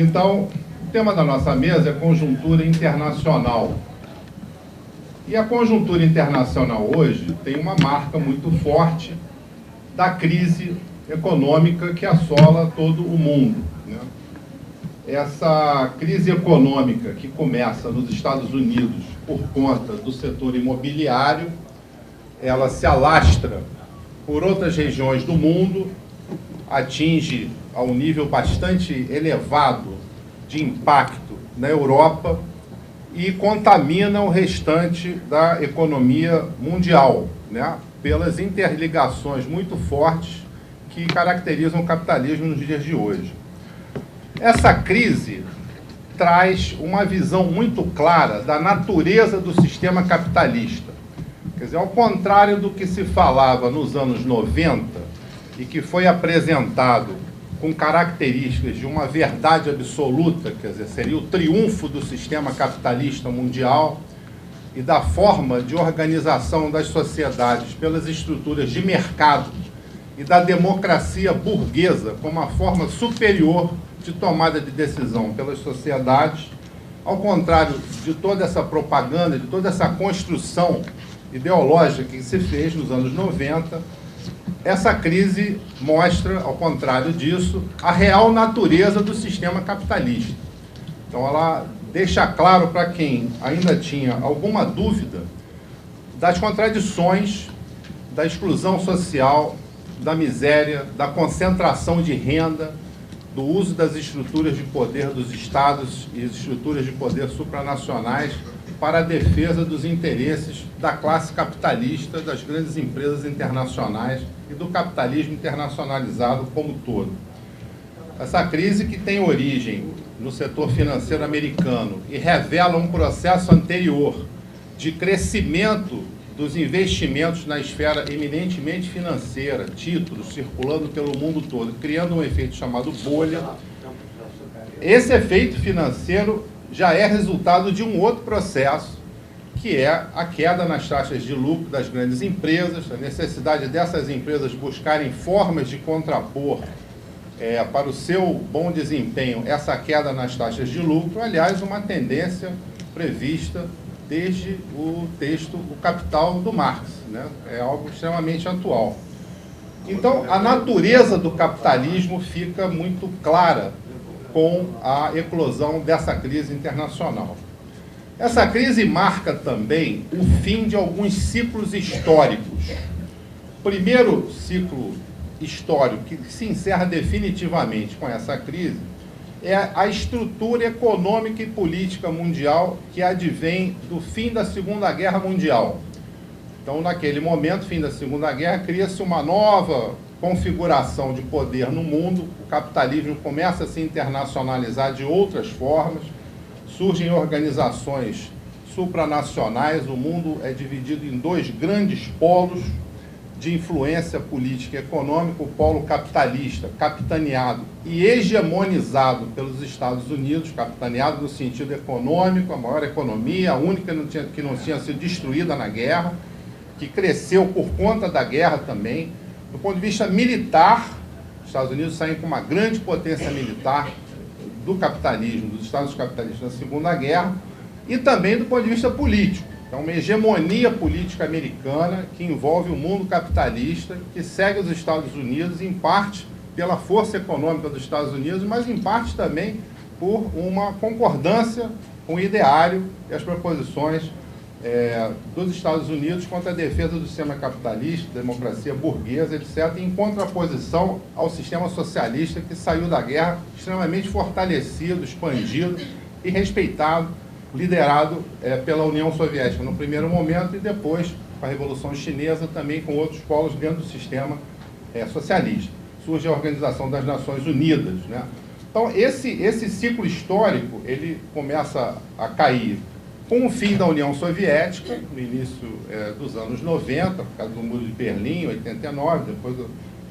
Então, o tema da nossa mesa é conjuntura internacional. E a conjuntura internacional hoje tem uma marca muito forte da crise econômica que assola todo o mundo, né? Essa crise econômica que começa nos Estados Unidos por conta do setor imobiliário, ela se alastra por outras regiões do mundo, atinge a um nível bastante elevado de impacto na Europa e contamina o restante da economia mundial, né, pelas interligações muito fortes que caracterizam o capitalismo nos dias de hoje. Essa crise traz uma visão muito clara da natureza do sistema capitalista. Quer dizer, ao contrário do que se falava nos anos 90 e que foi apresentado com características de uma verdade absoluta, quer dizer, seria o triunfo do sistema capitalista mundial e da forma de organização das sociedades pelas estruturas de mercado e da democracia burguesa como uma forma superior de tomada de decisão pelas sociedades, ao contrário de toda essa propaganda, de toda essa construção ideológica que se fez nos anos 90, essa crise mostra, ao contrário disso, a real natureza do sistema capitalista. Então, ela deixa claro para quem ainda tinha alguma dúvida das contradições, da exclusão social, da miséria, da concentração de renda, do uso das estruturas de poder dos estados e estruturas de poder supranacionais para a defesa dos interesses da classe capitalista, das grandes empresas internacionais e do capitalismo internacionalizado como todo. Essa crise, que tem origem no setor financeiro americano e revela um processo anterior de crescimento dos investimentos na esfera eminentemente financeira, títulos circulando pelo mundo todo, criando um efeito chamado bolha. Esse efeito financeiro já é resultado de um outro processo, que é a queda nas taxas de lucro das grandes empresas, a necessidade dessas empresas buscarem formas de contrapor para o seu bom desempenho essa queda nas taxas de lucro, aliás, uma tendência prevista desde o texto O Capital do Marx, né? É algo extremamente atual. Então, a natureza do capitalismo fica muito clara com a eclosão dessa crise internacional. Essa crise marca também o fim de alguns ciclos históricos. O primeiro ciclo histórico que se encerra definitivamente com essa crise é a estrutura econômica e política mundial que advém do fim da Segunda Guerra Mundial. Então, naquele momento, fim da Segunda Guerra, cria-se uma nova configuração de poder no mundo, o capitalismo começa a se internacionalizar de outras formas, surgem organizações supranacionais, o mundo é dividido em dois grandes polos de influência política e econômica, o polo capitalista, capitaneado e hegemonizado pelos Estados Unidos, capitaneado no sentido econômico, a maior economia, a única que não tinha sido destruída na guerra, que cresceu por conta da guerra também. Do ponto de vista militar, os Estados Unidos saem com uma grande potência militar do capitalismo, dos Estados capitalistas na Segunda Guerra, e também do ponto de vista político. É uma hegemonia política americana que envolve o mundo capitalista, que segue os Estados Unidos, em parte pela força econômica dos Estados Unidos, mas em parte também por uma concordância com o ideário e as proposições dos Estados Unidos contra a defesa do sistema capitalista, democracia burguesa, etc., em contraposição ao sistema socialista que saiu da guerra extremamente fortalecido, expandido e respeitado, liderado pela União Soviética no primeiro momento e depois com a Revolução Chinesa, também com outros polos dentro do sistema socialista. Surge a Organização das Nações Unidas, né? Então, esse ciclo histórico, ele começa a cair com o fim da União Soviética, no início dos anos 90, por causa do Muro de Berlim, 89, depois da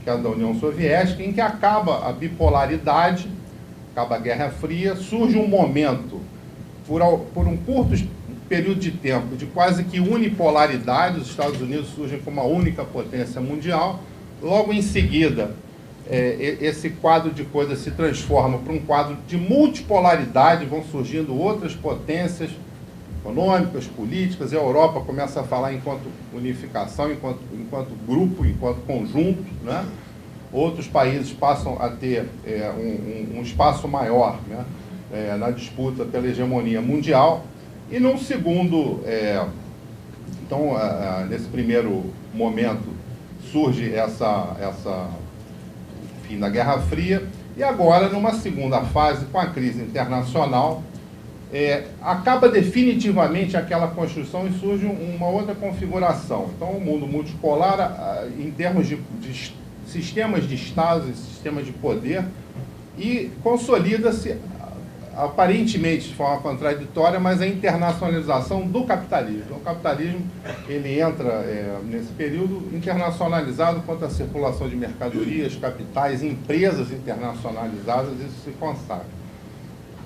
queda da União Soviética, em que acaba a bipolaridade, acaba a Guerra Fria, surge um momento, por um curto período de tempo, de quase que unipolaridade. Os Estados Unidos surgem como a única potência mundial. Logo em seguida, esse quadro de coisas se transforma para um quadro de multipolaridade, vão surgindo outras potências econômicas, políticas, e a Europa começa a falar enquanto unificação, enquanto grupo, enquanto conjunto, né? Outros países passam a ter um espaço maior, né? Na disputa pela hegemonia mundial, e num segundo, então, nesse primeiro momento, surge fim da Guerra Fria, e agora, numa segunda fase, com a crise internacional, acaba definitivamente aquela construção e surge uma outra configuração. Então, o mundo multipolar, em termos de sistemas de Estados e sistemas de poder, e consolida-se, aparentemente de forma contraditória, mas a internacionalização do capitalismo. O capitalismo, ele entra nesse período internacionalizado quanto à circulação de mercadorias, capitais, empresas internacionalizadas, isso se consagra.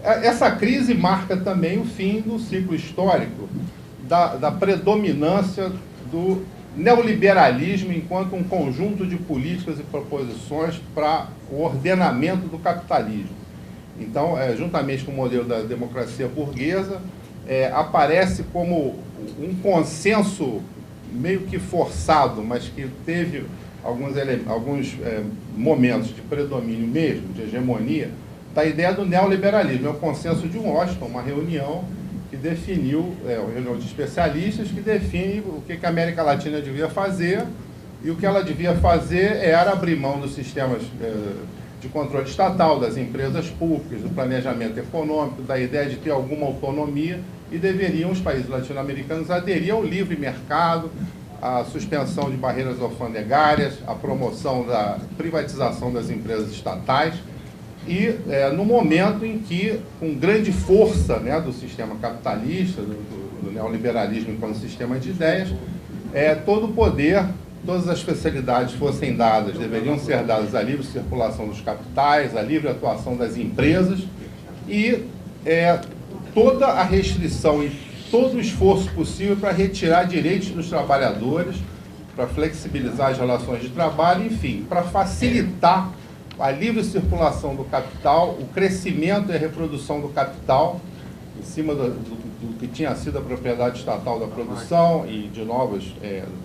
Essa crise marca também o fim do ciclo histórico da predominância do neoliberalismo enquanto um conjunto de políticas e proposições para o ordenamento do capitalismo. Então, juntamente com o modelo da democracia burguesa, aparece como um consenso meio que forçado, mas que teve alguns momentos de predomínio mesmo, de hegemonia, da ideia do neoliberalismo. É o consenso de Washington, uma reunião que definiu, uma reunião de especialistas que define o que a América Latina devia fazer, e o que ela devia fazer era abrir mão dos sistemas de controle estatal, das empresas públicas, do planejamento econômico, da ideia de ter alguma autonomia, e deveriam os países latino-americanos aderir ao livre mercado, à suspensão de barreiras alfandegárias, à promoção da privatização das empresas estatais, e no momento em que, com grande força, né, do sistema capitalista, do neoliberalismo enquanto sistema de ideias, todo o poder, todas as facilidades fossem dadas, deveriam ser dadas à livre circulação dos capitais, à livre atuação das empresas, e toda a restrição e todo o esforço possível para retirar direitos dos trabalhadores, para flexibilizar as relações de trabalho, enfim, para facilitar a livre circulação do capital, o crescimento e a reprodução do capital, em cima do que tinha sido a propriedade estatal da produção e de novas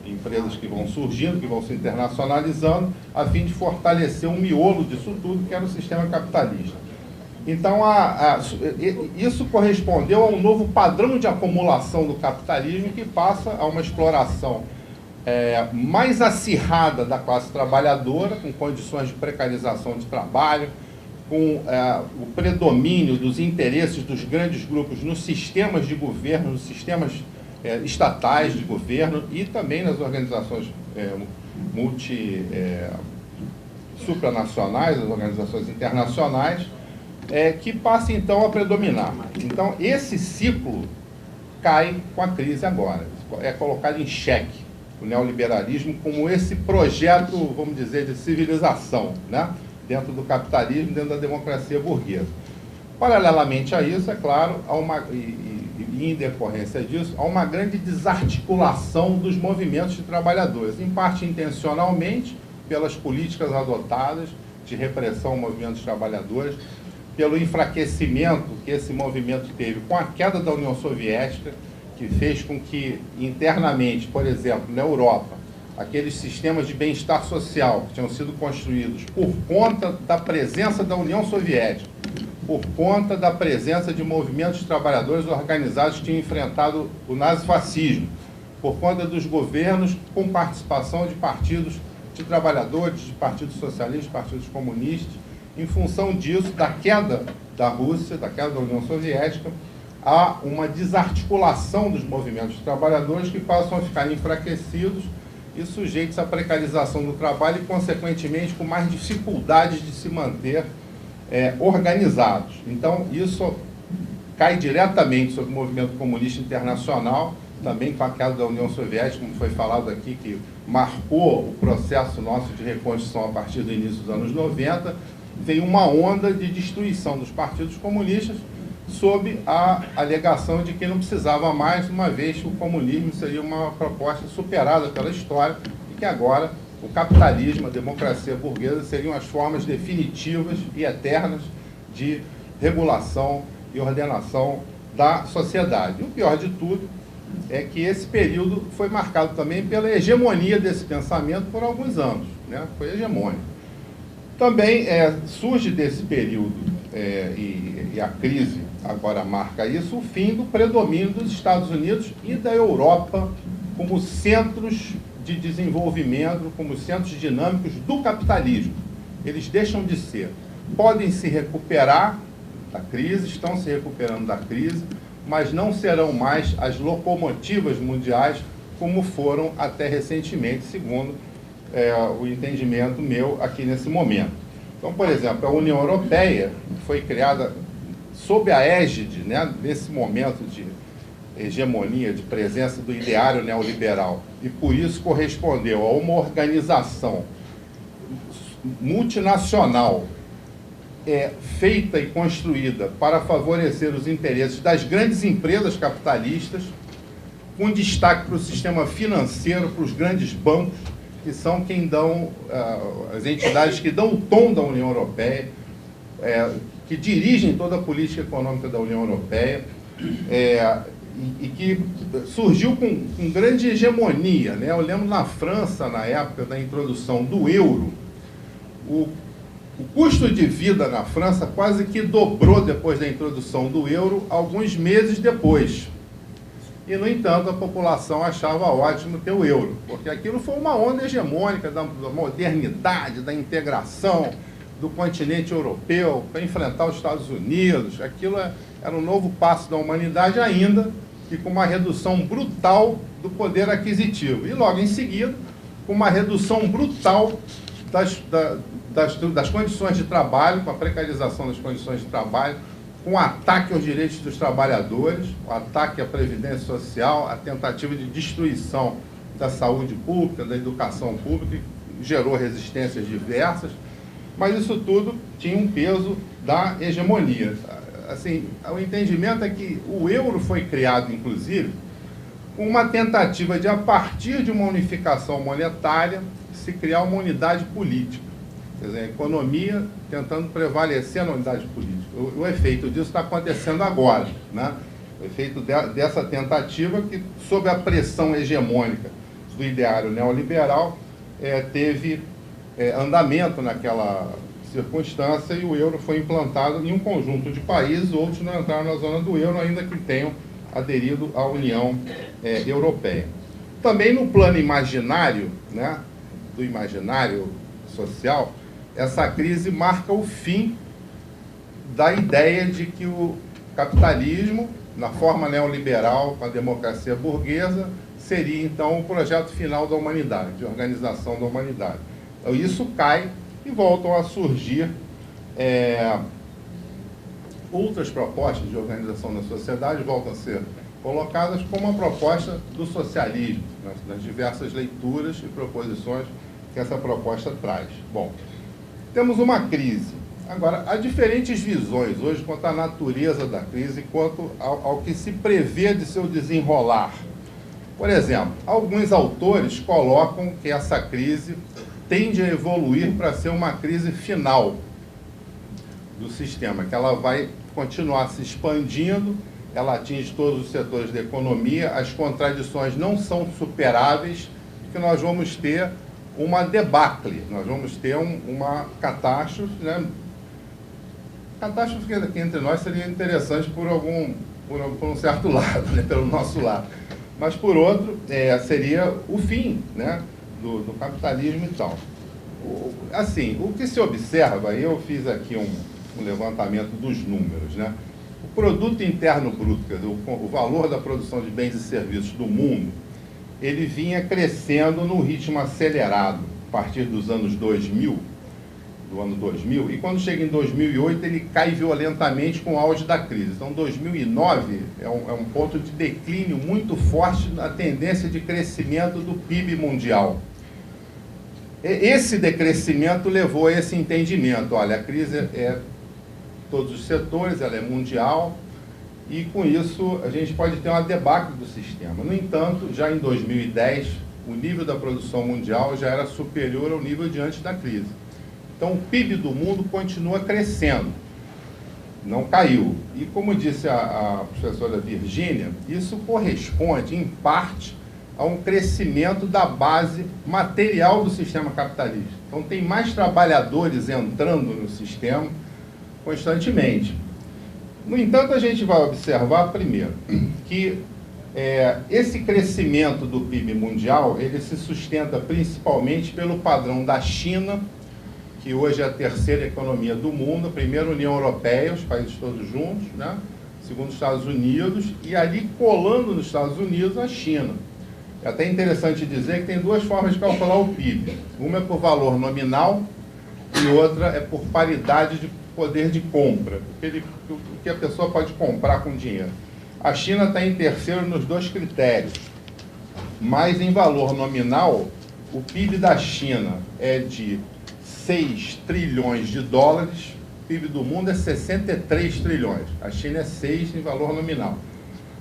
empresas que vão surgindo, que vão se internacionalizando, a fim de fortalecer um miolo disso tudo, que era o sistema capitalista. Então, isso correspondeu a um novo padrão de acumulação do capitalismo que passa a uma exploração mais acirrada da classe trabalhadora, com condições de precarização de trabalho, com o predomínio dos interesses dos grandes grupos nos sistemas de governo, nos sistemas estatais de governo e também nas organizações supranacionais, as organizações internacionais, que passa então a predominar. Então, esse ciclo cai com a crise agora, é colocado em xeque o neoliberalismo como esse projeto, vamos dizer, de civilização, né? Dentro do capitalismo, dentro da democracia burguesa. Paralelamente a isso, é claro, em decorrência disso, há uma grande desarticulação dos movimentos de trabalhadores, em parte intencionalmente, pelas políticas adotadas de repressão ao movimento de trabalhadores, pelo enfraquecimento que esse movimento teve com a queda da União Soviética, que fez com que, internamente, por exemplo, na Europa, aqueles sistemas de bem-estar social que tinham sido construídos por conta da presença da União Soviética, por conta da presença de movimentos de trabalhadores organizados que tinham enfrentado o nazifascismo, por conta dos governos com participação de partidos de trabalhadores, de partidos socialistas, partidos comunistas. Em função disso, da queda da Rússia, da queda da União Soviética, há uma desarticulação dos movimentos de trabalhadores que passam a ficar enfraquecidos e sujeitos à precarização do trabalho e, consequentemente, com mais dificuldades de se manter organizados. Então, isso cai diretamente sobre o movimento comunista internacional, também com a queda da União Soviética, como foi falado aqui, que marcou o processo nosso de reconstrução a partir do início dos anos 90, veio uma onda de destruição dos partidos comunistas, sob a alegação de que não precisava mais, uma vez que o comunismo seria uma proposta superada pela história e que agora o capitalismo, a democracia burguesa seriam as formas definitivas e eternas de regulação e ordenação da sociedade. E o pior de tudo é que esse período foi marcado também pela hegemonia desse pensamento por alguns anos, né? Foi hegemônico. Também surge desse período, e a crise agora marca isso, o fim do predomínio dos Estados Unidos e da Europa como centros de desenvolvimento, como centros dinâmicos do capitalismo. Eles deixam de ser. Podem se recuperar da crise, estão se recuperando da crise, mas não serão mais as locomotivas mundiais como foram até recentemente, segundo o entendimento meu aqui nesse momento. Então, por exemplo, a União Europeia foi criada sob a égide, né, nesse momento de hegemonia, de presença do ideário neoliberal, e por isso correspondeu a uma organização multinacional feita e construída para favorecer os interesses das grandes empresas capitalistas, com destaque para o sistema financeiro, para os grandes bancos, que são quem dão, as entidades que dão o tom da União Europeia, que dirigem toda a política econômica da União Europeia, e que surgiu com grande hegemonia, né? Eu lembro na França, na época da introdução do euro, o custo de vida na França quase que dobrou depois da introdução do euro, alguns meses depois. E, no entanto, a população achava ótimo ter o euro, porque aquilo foi uma onda hegemônica da modernidade, da integração do continente europeu para enfrentar os Estados Unidos. Aquilo era um novo passo da humanidade ainda, e com uma redução brutal do poder aquisitivo. E, logo em seguida, com uma redução brutal das condições de trabalho, com a precarização das condições de trabalho, com o ataque aos direitos dos trabalhadores, o ataque à previdência social, a tentativa de destruição da saúde pública, da educação pública, que gerou resistências diversas, mas isso tudo tinha um peso da hegemonia. Assim, o entendimento é que o euro foi criado, inclusive, com uma tentativa de, a partir de uma unificação monetária, se criar uma unidade política. Quer dizer, a economia tentando prevalecer na unidade política. O efeito disso está acontecendo agora, né? O efeito dessa tentativa que, sob a pressão hegemônica do ideário neoliberal, teve andamento naquela circunstância, e o euro foi implantado em um conjunto de países. Outros não entraram na zona do euro, ainda que tenham aderido à União Europeia. Também no plano imaginário, né, do imaginário social, essa crise marca o fim da ideia de que o capitalismo, na forma neoliberal, com a democracia burguesa, seria, então, o projeto final da humanidade, de organização da humanidade. Então, isso cai e voltam a surgir outras propostas de organização da sociedade, voltam a ser colocadas como a proposta do socialismo, nas diversas leituras e proposições que essa proposta traz. Bom, temos uma crise. Agora, há diferentes visões hoje quanto à natureza da crise, quanto ao que se prevê de seu desenrolar. Por exemplo, alguns autores colocam que essa crise tende a evoluir para ser uma crise final do sistema, que ela vai continuar se expandindo, ela atinge todos os setores da economia, as contradições não são superáveis, e que nós vamos ter uma debacle, nós vamos ter uma catástrofe, né? Catástrofe que aqui entre nós seria interessante por um certo lado, né? Pelo nosso lado, mas por outro, seria o fim, né? do capitalismo e tal. Assim, o que se observa, eu fiz aqui um levantamento dos números, né? O produto interno bruto, quer dizer, o valor da produção de bens e serviços do mundo, ele vinha crescendo num ritmo acelerado a partir dos anos 2000, do ano 2000, e quando chega em 2008 ele cai violentamente com o auge da crise. Então 2009 é um ponto de declínio muito forte na tendência de crescimento do PIB mundial. Esse decrescimento levou a esse entendimento: olha, a crise é todos os setores, ela é mundial, e com isso a gente pode ter uma debacle do sistema. No entanto, já em 2010, o nível da produção mundial já era superior ao nível de antes da crise. Então, o PIB do mundo continua crescendo, não caiu. E, como disse a professora Virgínia, isso corresponde, em parte, a um crescimento da base material do sistema capitalista. Então, tem mais trabalhadores entrando no sistema constantemente. No entanto, a gente vai observar, primeiro, que esse crescimento do PIB mundial, ele se sustenta principalmente pelo padrão da China, que hoje é a terceira economia do mundo, primeiro a União Europeia, os países todos juntos, né? Segundo os Estados Unidos, e ali colando nos Estados Unidos a China. É até interessante dizer que tem duas formas de calcular o PIB. Uma é por valor nominal e outra é por paridade de poder de compra, o que a pessoa pode comprar com dinheiro. A China está em terceiro nos dois critérios, mas em valor nominal, o PIB da China é de 6 trilhões de dólares, o PIB do mundo é 63 trilhões. A China é 6 em valor nominal.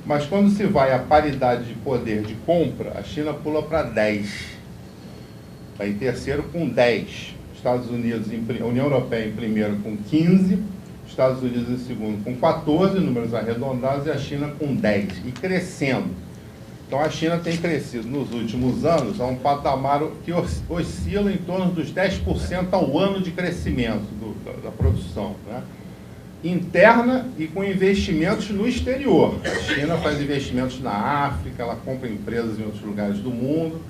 Mas quando se vai à paridade de poder de compra, a China pula para 10. Está em terceiro com 10. Estados Unidos, a União Europeia em primeiro com 15, Estados Unidos em segundo com 14, números arredondados, e a China com 10, e crescendo. Então a China tem crescido nos últimos anos a um patamar que oscila em torno dos 10% ao ano de crescimento da produção, né? Interna e com investimentos no exterior. A China faz investimentos na África, ela compra empresas em outros lugares do mundo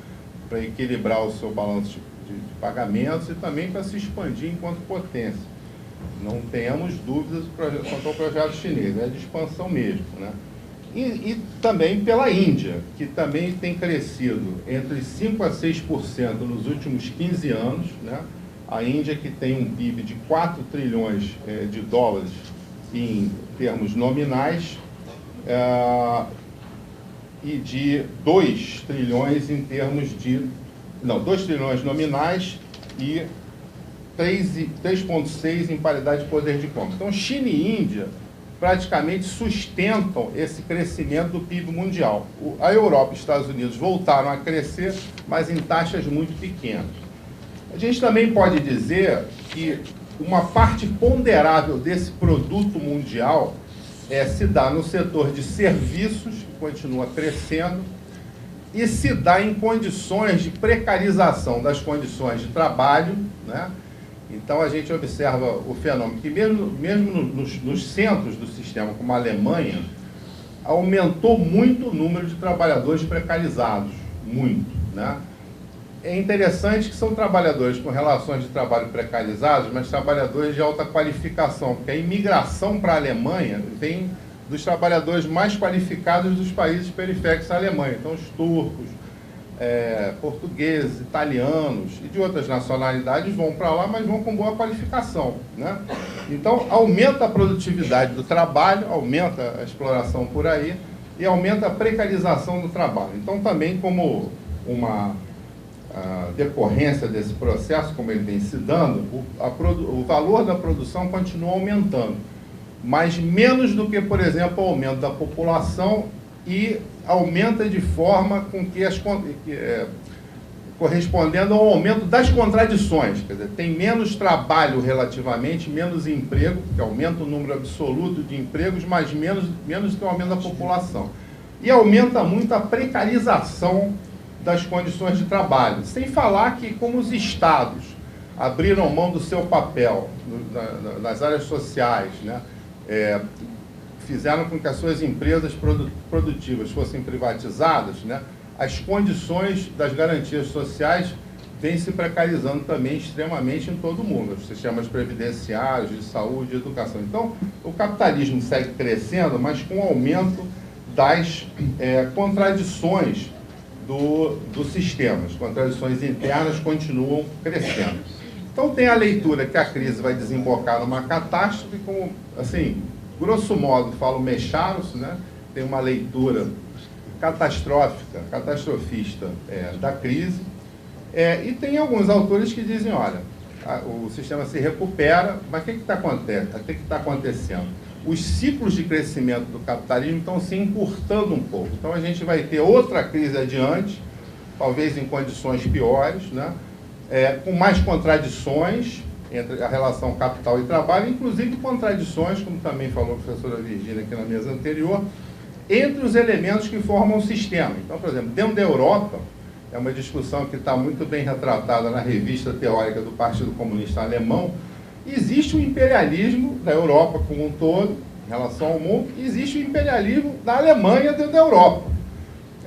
para equilibrar o seu balanço de pagamentos e também para se expandir enquanto potência. Não tenhamos dúvidas quanto ao projeto chinês, é de expansão mesmo, né? E também pela Índia, que também tem crescido entre 5% a 6% nos últimos 15 anos, né? A Índia, que tem um PIB de 4 trilhões de dólares em termos nominais e de 2 trilhões em termos de... Não, 2 trilhões nominais e 3,6 em paridade de poder de compra. Então, China e Índia praticamente sustentam esse crescimento do PIB mundial. A Europa e os Estados Unidos voltaram a crescer, mas em taxas muito pequenas. A gente também pode dizer que uma parte ponderável desse produto mundial se dá no setor de serviços, que continua crescendo, e se dá em condições de precarização das condições de trabalho, né? Então a gente observa o fenômeno que mesmo nos centros do sistema, como a Alemanha, aumentou muito o número de trabalhadores precarizados, muito, né? É interessante que são trabalhadores com relações de trabalho precarizados, mas trabalhadores de alta qualificação, porque a imigração para a Alemanha vem dos trabalhadores mais qualificados dos países periféricos da Alemanha. Então, os turcos, portugueses, italianos e de outras nacionalidades vão para lá, mas vão com boa qualificação, né? Então, aumenta a produtividade do trabalho, aumenta a exploração por aí e aumenta a precarização do trabalho. Então, também como uma decorrência desse processo, como ele vem se dando, o valor da produção continua aumentando, mas menos do que, por exemplo, o aumento da população, e aumenta de forma com que correspondendo ao aumento das contradições, quer dizer, tem menos trabalho relativamente, menos emprego, que aumenta o número absoluto de empregos, mas menos do que o aumento da população. E aumenta muito a precarização das condições de trabalho, sem falar que como os estados abriram mão do seu papel nas áreas sociais, né? Fizeram com que as suas empresas produtivas fossem privatizadas, né? As condições das garantias sociais vêm se precarizando também extremamente em todo o mundo, os sistemas previdenciários, de saúde e educação. Então, o capitalismo segue crescendo, mas com o aumento das contradições do sistema. As contradições internas continuam crescendo. Então, tem a leitura que a crise vai desembocar numa catástrofe, como, assim, grosso modo, fala o Mecharos, né? Tem uma leitura catastrofista da crise, e tem alguns autores que dizem, olha, o sistema se recupera, mas o que está acontecendo? Os ciclos de crescimento do capitalismo estão se encurtando um pouco. Então a gente vai ter outra crise adiante, talvez em condições piores, né? Com mais contradições entre a relação capital e trabalho, inclusive contradições, como também falou a professora Virgínia aqui na mesa anterior, entre os elementos que formam o sistema. Então, por exemplo, dentro da Europa, é uma discussão que está muito bem retratada na revista teórica do Partido Comunista Alemão, existe o imperialismo da Europa como um todo, em relação ao mundo, e existe o imperialismo da Alemanha dentro da Europa.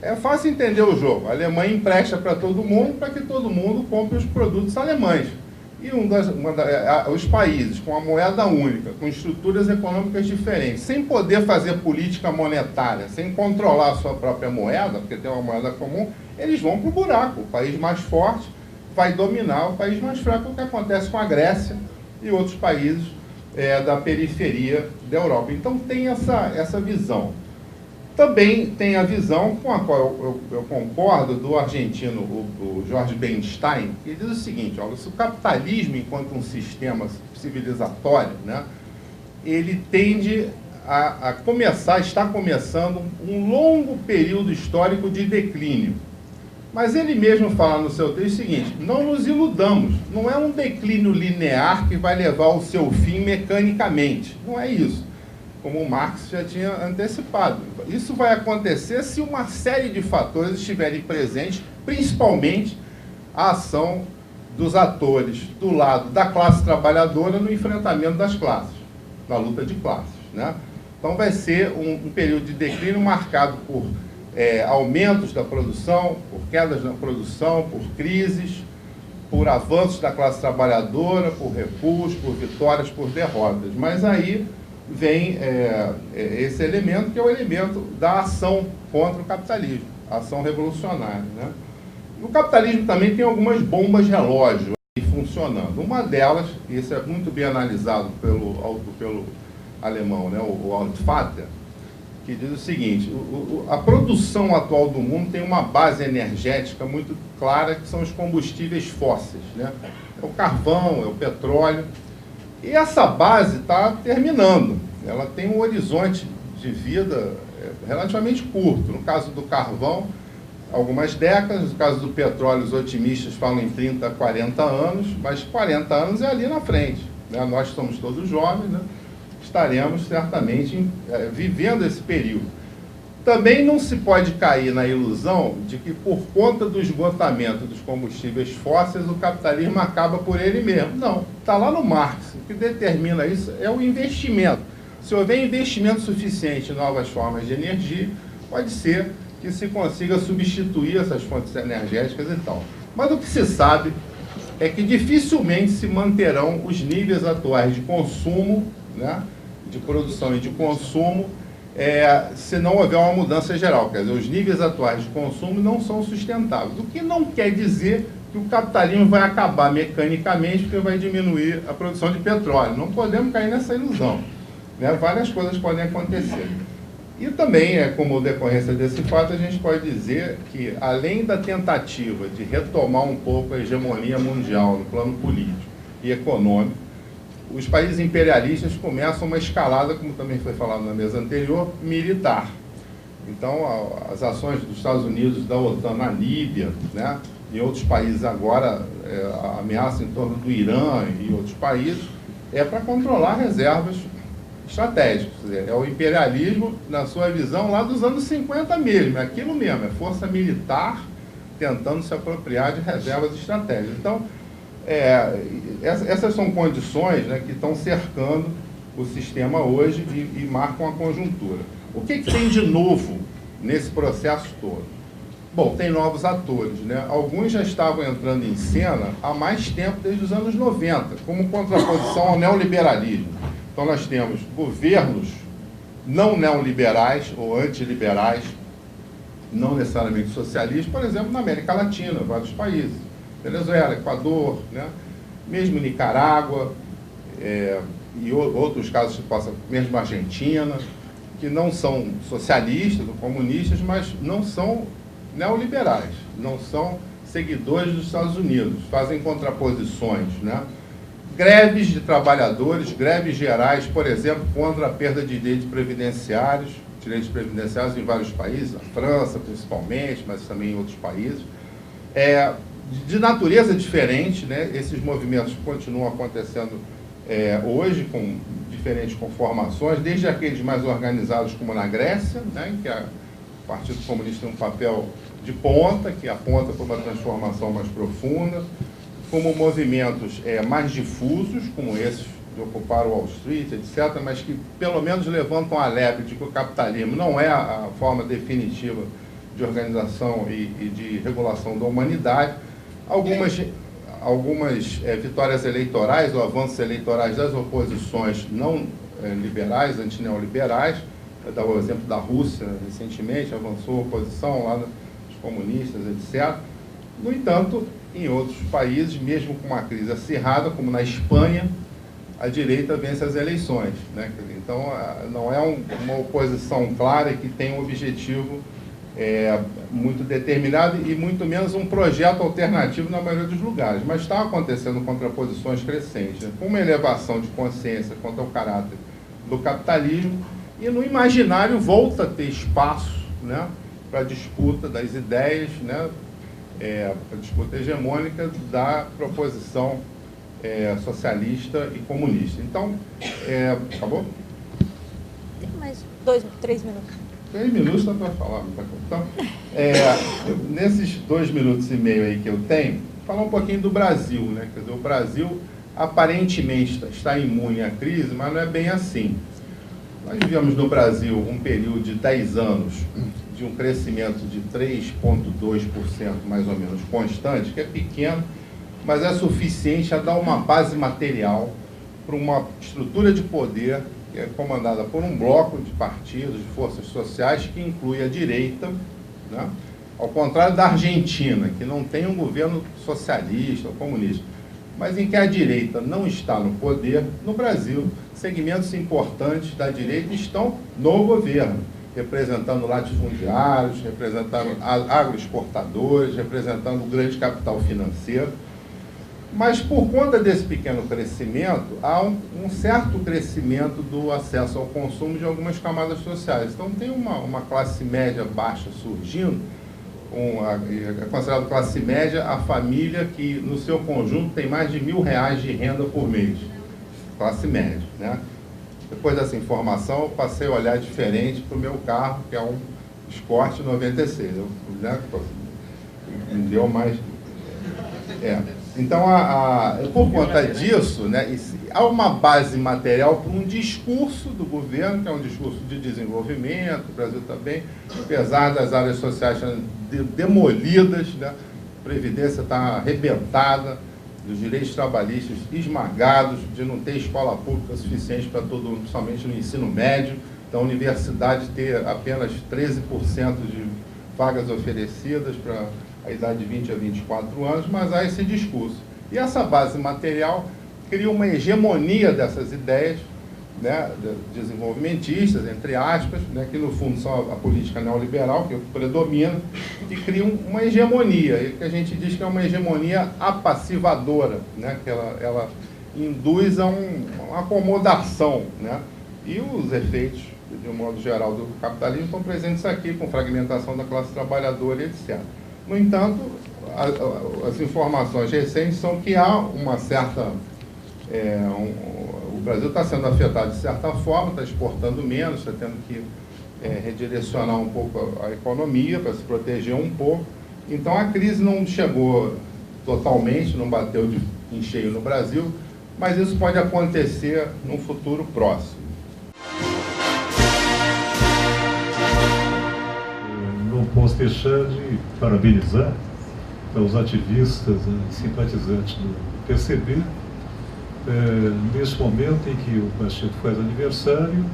É fácil entender o jogo. A Alemanha empresta para todo mundo para que todo mundo compre os produtos alemães. E os países com a moeda única, com estruturas econômicas diferentes, sem poder fazer política monetária, sem controlar a sua própria moeda, porque tem uma moeda comum, eles vão para o buraco. O país mais forte vai dominar o país mais fraco, o que acontece com a Grécia e outros países da periferia da Europa. Então tem essa visão. Também tem a visão com a qual eu concordo do argentino, o Jorge Bernstein, que diz o seguinte: olha, se o capitalismo, enquanto um sistema civilizatório, né, ele tende está começando um longo período histórico de declínio. Mas ele mesmo fala no seu texto o seguinte: não nos iludamos, não é um declínio linear que vai levar ao seu fim mecanicamente, não é isso. Como o Marx já tinha antecipado. Isso vai acontecer se uma série de fatores estiverem presentes, principalmente a ação dos atores do lado da classe trabalhadora no enfrentamento das classes, na luta de classes, né? Então vai ser um período de declínio marcado por aumentos da produção, por quedas na produção, por crises, por avanços da classe trabalhadora, por recuos, por vitórias, por derrotas. Mas aí vem esse elemento, que é o elemento da ação contra o capitalismo, a ação revolucionária, né? O capitalismo também tem algumas bombas relógio funcionando. Uma delas, e isso é muito bem analisado pelo alemão, né, o Altvater, que diz o seguinte: a produção atual do mundo tem uma base energética muito clara, que são os combustíveis fósseis, né? É o carvão, é o petróleo. E essa base está terminando. Ela tem um horizonte de vida relativamente curto. No caso do carvão, algumas décadas. No caso do petróleo, os otimistas falam em 30, 40 anos, mas 40 anos é ali na frente, né? Nós somos todos jovens, né? Estaremos certamente vivendo esse período. Também não se pode cair na ilusão de que, por conta do esgotamento dos combustíveis fósseis, o capitalismo acaba por ele mesmo. Não, está lá no Marx. O que determina isso é o investimento. Se houver investimento suficiente em novas formas de energia, pode ser que se consiga substituir essas fontes energéticas e tal. Mas o que se sabe é que dificilmente se manterão os níveis atuais de consumo, né, de produção e de consumo, se não houver uma mudança geral. Quer dizer, os níveis atuais de consumo não são sustentáveis. O que não quer dizer que o capitalismo vai acabar mecanicamente porque vai diminuir a produção de petróleo. Não podemos cair nessa ilusão, né? Várias coisas podem acontecer. E também, como decorrência desse fato, a gente pode dizer que, além da tentativa de retomar um pouco a hegemonia mundial no plano político e econômico, os países imperialistas começam uma escalada, como também foi falado na mesa anterior, militar. Então, as ações dos Estados Unidos, da OTAN na Líbia, né, e outros países agora, a ameaça em torno do Irã e outros países, é para controlar reservas estratégicas. É o imperialismo, na sua visão, lá dos anos 50 mesmo, é aquilo mesmo, é força militar tentando se apropriar de reservas estratégicas. Então, essas são condições, né, que estão cercando o sistema hoje e marcam a conjuntura. O que tem de novo nesse processo todo? Bom, tem novos atores, né? Alguns já estavam entrando em cena há mais tempo, desde os anos 90, como contraposição ao neoliberalismo. Então nós temos governos não neoliberais ou antiliberais, não necessariamente socialistas, por exemplo, na América Latina, vários países. Venezuela, Equador, né? Mesmo Nicarágua, e outros casos que possa, mesmo Argentina, que não são socialistas ou comunistas, mas não são neoliberais, não são seguidores dos Estados Unidos, fazem contraposições, né? Greves de trabalhadores, greves gerais, por exemplo, contra a perda de direitos previdenciários em vários países, a França principalmente, mas também em outros países. de natureza diferente, né? Esses movimentos continuam acontecendo hoje, com diferentes conformações, desde aqueles mais organizados, como na Grécia, né? Que o Partido Comunista tem um papel de ponta, que aponta para uma transformação mais profunda, como movimentos mais difusos, como esses de ocupar o Wall Street, etc., mas que pelo menos levantam a lebre de que o capitalismo não é a forma definitiva de organização e de regulação da humanidade. Algumas vitórias eleitorais ou avanços eleitorais das oposições não liberais, antineoliberais. Vou dar o exemplo da Rússia, recentemente, avançou a oposição lá dos comunistas, etc. No entanto, em outros países, mesmo com uma crise acirrada, como na Espanha, a direita vence as eleições, né? Então, não é uma oposição clara que tem um objetivo muito determinado e muito menos um projeto alternativo na maioria dos lugares. Mas está acontecendo contraposições crescentes, né? Com uma elevação de consciência quanto ao caráter do capitalismo, e no imaginário volta a ter espaço, né, para a disputa das ideias, né, a disputa hegemônica da proposição socialista e comunista. Então, acabou? Tem mais 3 minutos. 3 minutos dá para falar. Então, nesses 2 minutos e meio aí que eu tenho, falar um pouquinho do Brasil, né? Quer dizer, o Brasil aparentemente está imune à crise, mas não é bem assim. Nós vivemos no Brasil um período de 10 anos de um crescimento de 3,2% mais ou menos constante, que é pequeno, mas é suficiente a dar uma base material para uma estrutura de poder que é comandada por um bloco de partidos, de forças sociais, que inclui a direita, né? Ao contrário da Argentina, que não tem um governo socialista ou comunista, mas em que a direita não está no poder. No Brasil, segmentos importantes da direita estão no governo, representando latifundiários, representando agroexportadores, representando o grande capital financeiro. Mas, por conta desse pequeno crescimento, há um certo crescimento do acesso ao consumo de algumas camadas sociais. Então, tem uma classe média baixa surgindo, é considerado classe média a família que, no seu conjunto, tem mais de R$1.000 de renda por mês. Classe média, né? Depois dessa informação, eu passei a olhar diferente para o meu carro, que é um Escort 96. Me deu mais... Então, por conta disso, né, há uma base material para um discurso do governo, que é um discurso de desenvolvimento. O Brasil também, apesar das áreas sociais demolidas, né, a Previdência está arrebentada, dos direitos trabalhistas esmagados, de não ter escola pública suficiente para todo mundo, principalmente no ensino médio, da universidade ter apenas 13% de vagas oferecidas para a idade de 20 a 24 anos, mas há esse discurso. E essa base material cria uma hegemonia dessas ideias, né, desenvolvimentistas, entre aspas, né, que no fundo são a política neoliberal, que predomina, e cria uma hegemonia, e que a gente diz que é uma hegemonia apassivadora, né, que ela induz a uma acomodação, né, e os efeitos, de um modo geral, do capitalismo estão presentes aqui, com fragmentação da classe trabalhadora, etc. No entanto, as informações recentes são que há uma certa... o Brasil está sendo afetado de certa forma, está exportando menos, está tendo que redirecionar um pouco a economia para se proteger um pouco. Então, a crise não chegou totalmente, não bateu em cheio no Brasil, mas isso pode acontecer num futuro próximo. Não posso deixar de parabenizar os ativistas e simpatizantes do PCB, nesse momento em que o partido faz aniversário,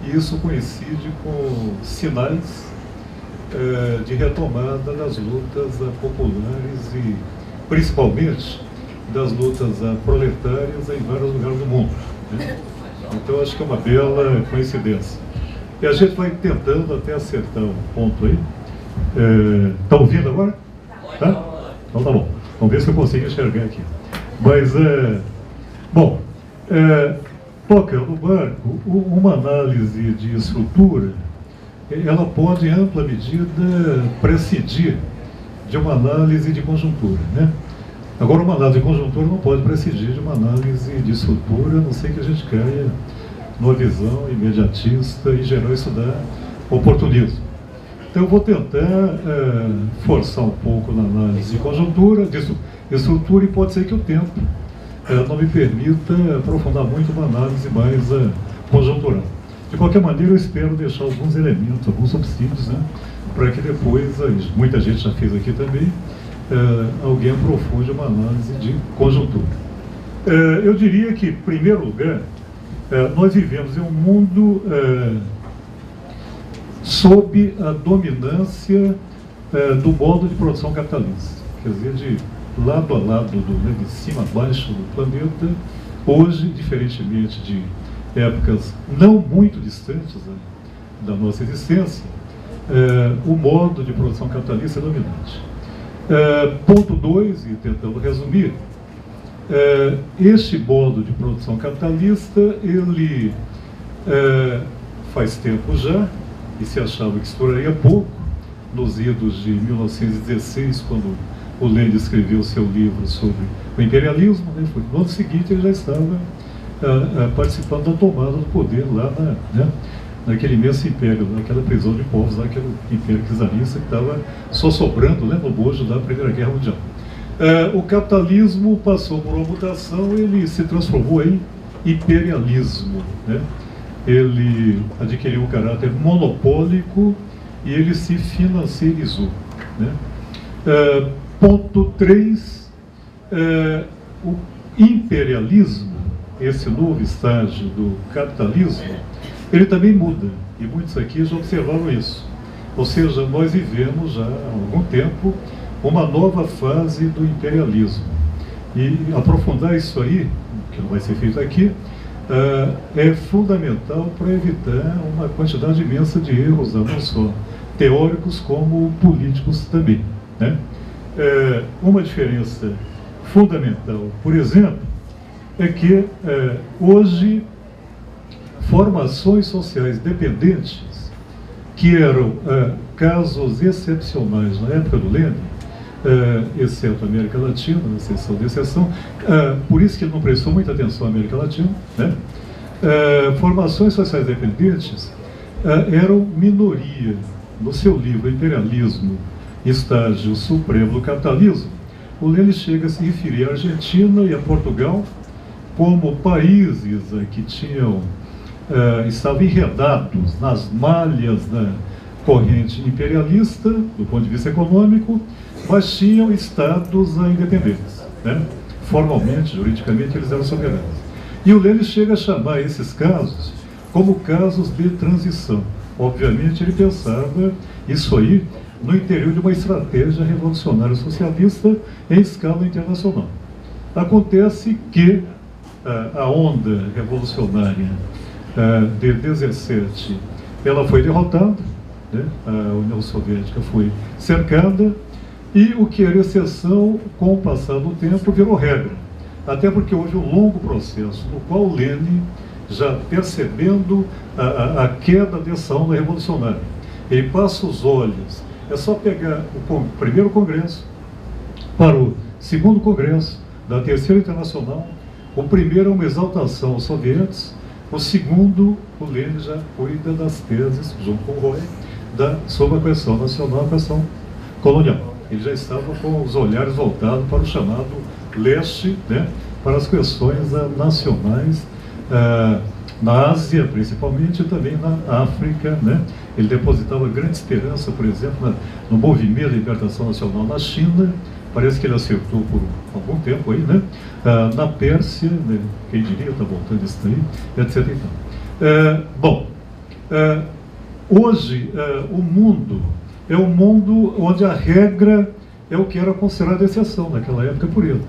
e isso coincide com sinais de retomada das lutas populares e principalmente das lutas proletárias em vários lugares do mundo, né? Então acho que é uma bela coincidência. E a gente vai tentando até acertar um ponto aí. Está ouvindo agora? Tá? Então tá bom. Vamos ver se eu consigo enxergar aqui. Mas, bom, tocando no barco, uma análise de estrutura, ela pode, em ampla medida, prescindir de uma análise de conjuntura, né? Agora, uma análise de conjuntura não pode prescindir de uma análise de estrutura, a não ser que a gente caia numa visão imediatista e geral isso dá oportunismo. Então eu vou tentar forçar um pouco na análise de conjuntura, de estrutura, e pode ser que o tempo não me permita aprofundar muito uma análise mais conjuntural. De qualquer maneira, eu espero deixar alguns elementos, alguns subsídios, né, para que depois, muita gente já fez aqui também, alguém aprofunde uma análise de conjuntura. Eu diria que, em primeiro lugar, nós vivemos em um mundo sob a dominância do modo de produção capitalista, quer dizer, de lado a lado, de cima a baixo do planeta. Hoje, diferentemente de épocas não muito distantes da nossa existência, o modo de produção capitalista é dominante. Ponto 2, e tentando resumir, este modo de produção capitalista, ele faz tempo já, e se achava que estouraria pouco, nos idos de 1916, quando o Lenin escreveu seu livro sobre o imperialismo, né? No ano seguinte ele já estava participando da tomada do poder lá naquele imenso império, naquela prisão de povos, lá, aquele império czarista que estava só sobrando, né, no bojo da Primeira Guerra Mundial. O capitalismo passou por uma mutação, ele se transformou em imperialismo, né? Ele adquiriu um caráter monopólico e ele se financiarizou, né? Ponto 3, o imperialismo, esse novo estágio do capitalismo, ele também muda, e muitos aqui já observaram isso. Ou seja, nós vivemos já há algum tempo uma nova fase do imperialismo. E aprofundar isso aí, que não vai ser feito aqui, é fundamental para evitar uma quantidade imensa de erros, não só teóricos como políticos também, né? Uma diferença fundamental, por exemplo, é que hoje formações sociais dependentes, que eram casos excepcionais na época do Lenin, exceto a América Latina, na exceção de exceção, por isso que ele não prestou muita atenção à América Latina, né? Formações sociais dependentes eram minoria. No seu livro Imperialismo, Estágio Supremo do Capitalismo, o Lenin chega a se referir à Argentina e a Portugal como países que estavam enredados nas malhas da corrente imperialista, do ponto de vista econômico, mas tinham estados independentes, né? Formalmente, juridicamente, eles eram soberanos. E o Lenin chega a chamar esses casos como casos de transição. Obviamente, ele pensava isso aí no interior de uma estratégia revolucionária socialista em escala internacional. Acontece que a onda revolucionária de 17, ela foi derrotada, né? A União Soviética foi cercada, e o que era exceção, com o passar do tempo, virou regra. Até porque houve um longo processo no qual Lenin, já percebendo a queda dessa onda revolucionária, ele passa os olhos, é só pegar o primeiro congresso para o segundo congresso da Terceira Internacional. O primeiro é uma exaltação aos sovietes, o segundo, o Lenin já cuida das teses, junto com o Roy, sobre a questão nacional, a questão colonial. Ele já estava com os olhares voltados para o chamado leste, né, para as questões nacionais, na Ásia, principalmente, e também na África, né? Ele depositava grande esperança, por exemplo, no movimento de libertação nacional na China. Parece que ele acertou por algum tempo aí, né? Na Pérsia, né? Quem diria, está voltando isso daí, etc. Então. Hoje, o mundo é um mundo onde a regra é o que era considerado exceção naquela época por ele.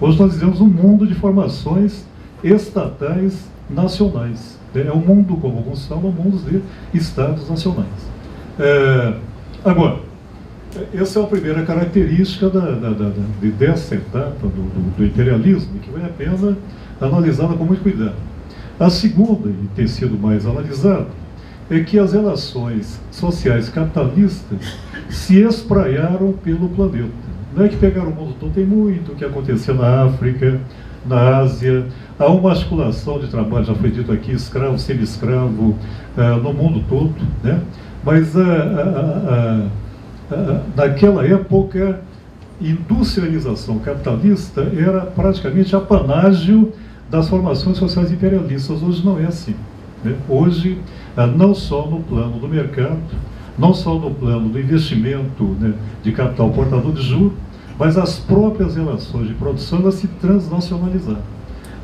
Hoje nós vivemos um mundo de formações estatais nacionais. É um mundo, como alguns falam, um mundo de estados nacionais. Agora, essa é a primeira característica dessa etapa do imperialismo, que vale a pena analisá-la com muito cuidado. A segunda, e tem sido mais analisada, é que as relações sociais capitalistas se espraiaram pelo planeta. Não é que pegaram o mundo todo, tem muito o que aconteceu na África, na Ásia, há uma articulação de trabalho, já foi dito aqui, escravo, semi-escravo, no mundo todo, né? Mas naquela época, industrialização capitalista era praticamente apanágio das formações sociais imperialistas. Hoje não é assim, né? Hoje, não só no plano do mercado, não só no plano do investimento, né, de capital portador de juros, mas as próprias relações de produção, elas se transnacionalizaram.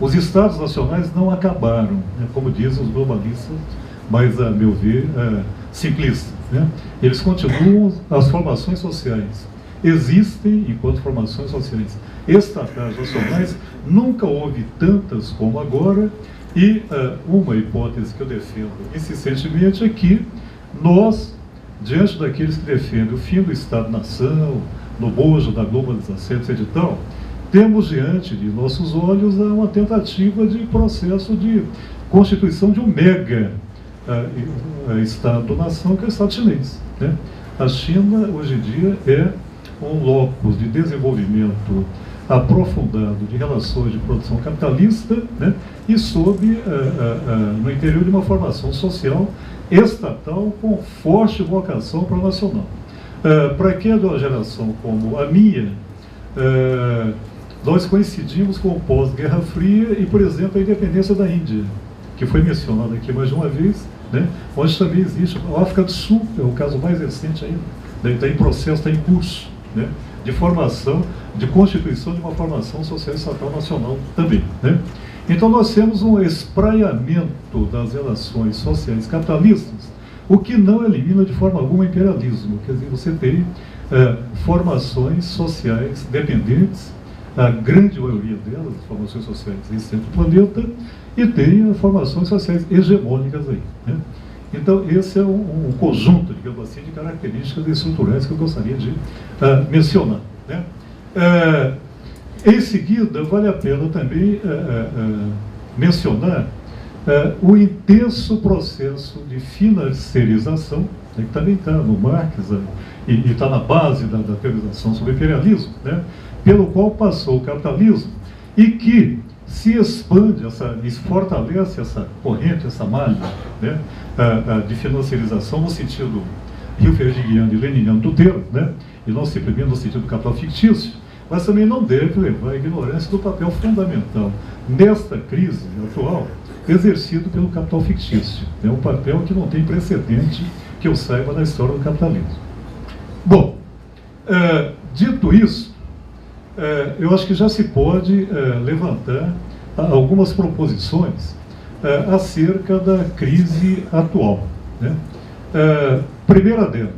Os Estados nacionais não acabaram, né, como dizem os globalistas, mas, a meu ver, simplistas, né? Eles continuam, as formações sociais existem enquanto formações sociais estatais nacionais, nunca houve tantas como agora, e uma hipótese que eu defendo insistentemente é que nós, diante daqueles que defendem o fim do Estado-nação, no bojo da globalização, etc. e tal, temos diante de nossos olhos uma tentativa de processo de constituição de um mega Estado-nação, que é o Estado chinês, né? A China, hoje em dia, é um locus de desenvolvimento aprofundado de relações de produção capitalista, né? E no interior de uma formação social estatal com forte vocação para o nacional. Para quem é de uma geração como a minha, nós coincidimos com o pós-Guerra Fria e, por exemplo, a independência da Índia, que foi mencionada aqui mais de uma vez, né? Onde também existe. A África do Sul é o caso mais recente ainda, né? Está em processo, está em curso, né, de formação, de constituição de uma formação social estatal nacional também, né? Então nós temos um espraiamento das relações sociais capitalistas, o que não elimina de forma alguma o imperialismo. Quer dizer, você tem formações sociais dependentes, a grande maioria delas, formações sociais existentes no planeta, e tem formações sociais hegemônicas aí, né? Então, esse é um conjunto, digamos assim, de características estruturais que eu gostaria de mencionar, né? Em seguida, vale a pena também mencionar o intenso processo de financiarização, né, que também está no Marx e está na base da teorização sobre imperialismo, né, pelo qual passou o capitalismo e que se expande, e fortalece essa corrente, essa malha, né, de financiarização no sentido hilferdingiano e leniniano do termo, né, e não simplesmente no sentido do capital fictício, mas também não deve levar à ignorância do papel fundamental nesta crise atual exercido pelo capital fictício. É um papel que não tem precedente que eu saiba na história do capitalismo. Bom, dito isso, eu acho que já se pode levantar algumas proposições acerca da crise atual, né? Primeira delas,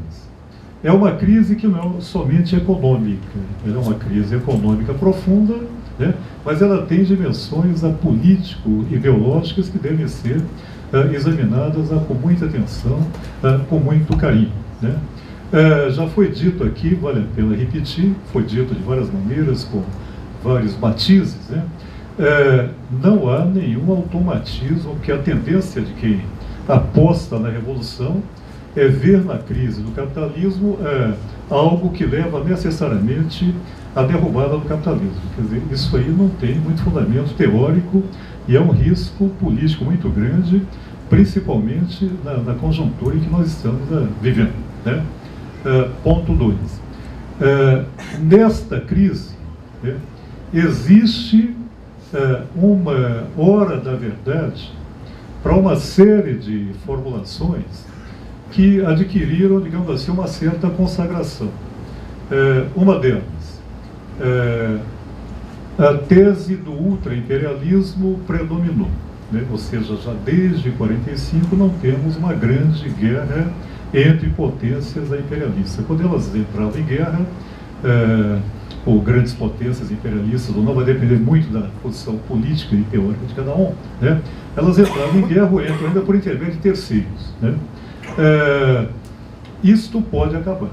é uma crise que não é somente econômica, ela é uma crise econômica profunda, né? Mas ela tem dimensões político-ideológicas que devem ser examinadas com muita atenção, com muito carinho, né? Já foi dito aqui, vale a pena repetir, foi dito de várias maneiras, com vários matizes, né? Não há nenhum automatismo, que a tendência de quem aposta na revolução é ver na crise do capitalismo algo que leva necessariamente à derrubada do capitalismo. Quer dizer, isso aí não tem muito fundamento teórico e é um risco político muito grande, principalmente na conjuntura em que nós estamos vivendo, né? Ponto 2. Nesta crise, né, existe uma hora da verdade para uma série de formulações que adquiriram, digamos assim, uma certa consagração. Uma delas, a tese do ultra-imperialismo predominou, né? Ou seja, já desde 1945 não temos uma grande guerra entre potências imperialistas. Quando elas entravam em guerra, ou grandes potências imperialistas, ou não vai depender muito da posição política e teórica de cada um, né? Elas entravam em guerra ou entram ainda por intermédio de terceiros, né? Isto pode acabar,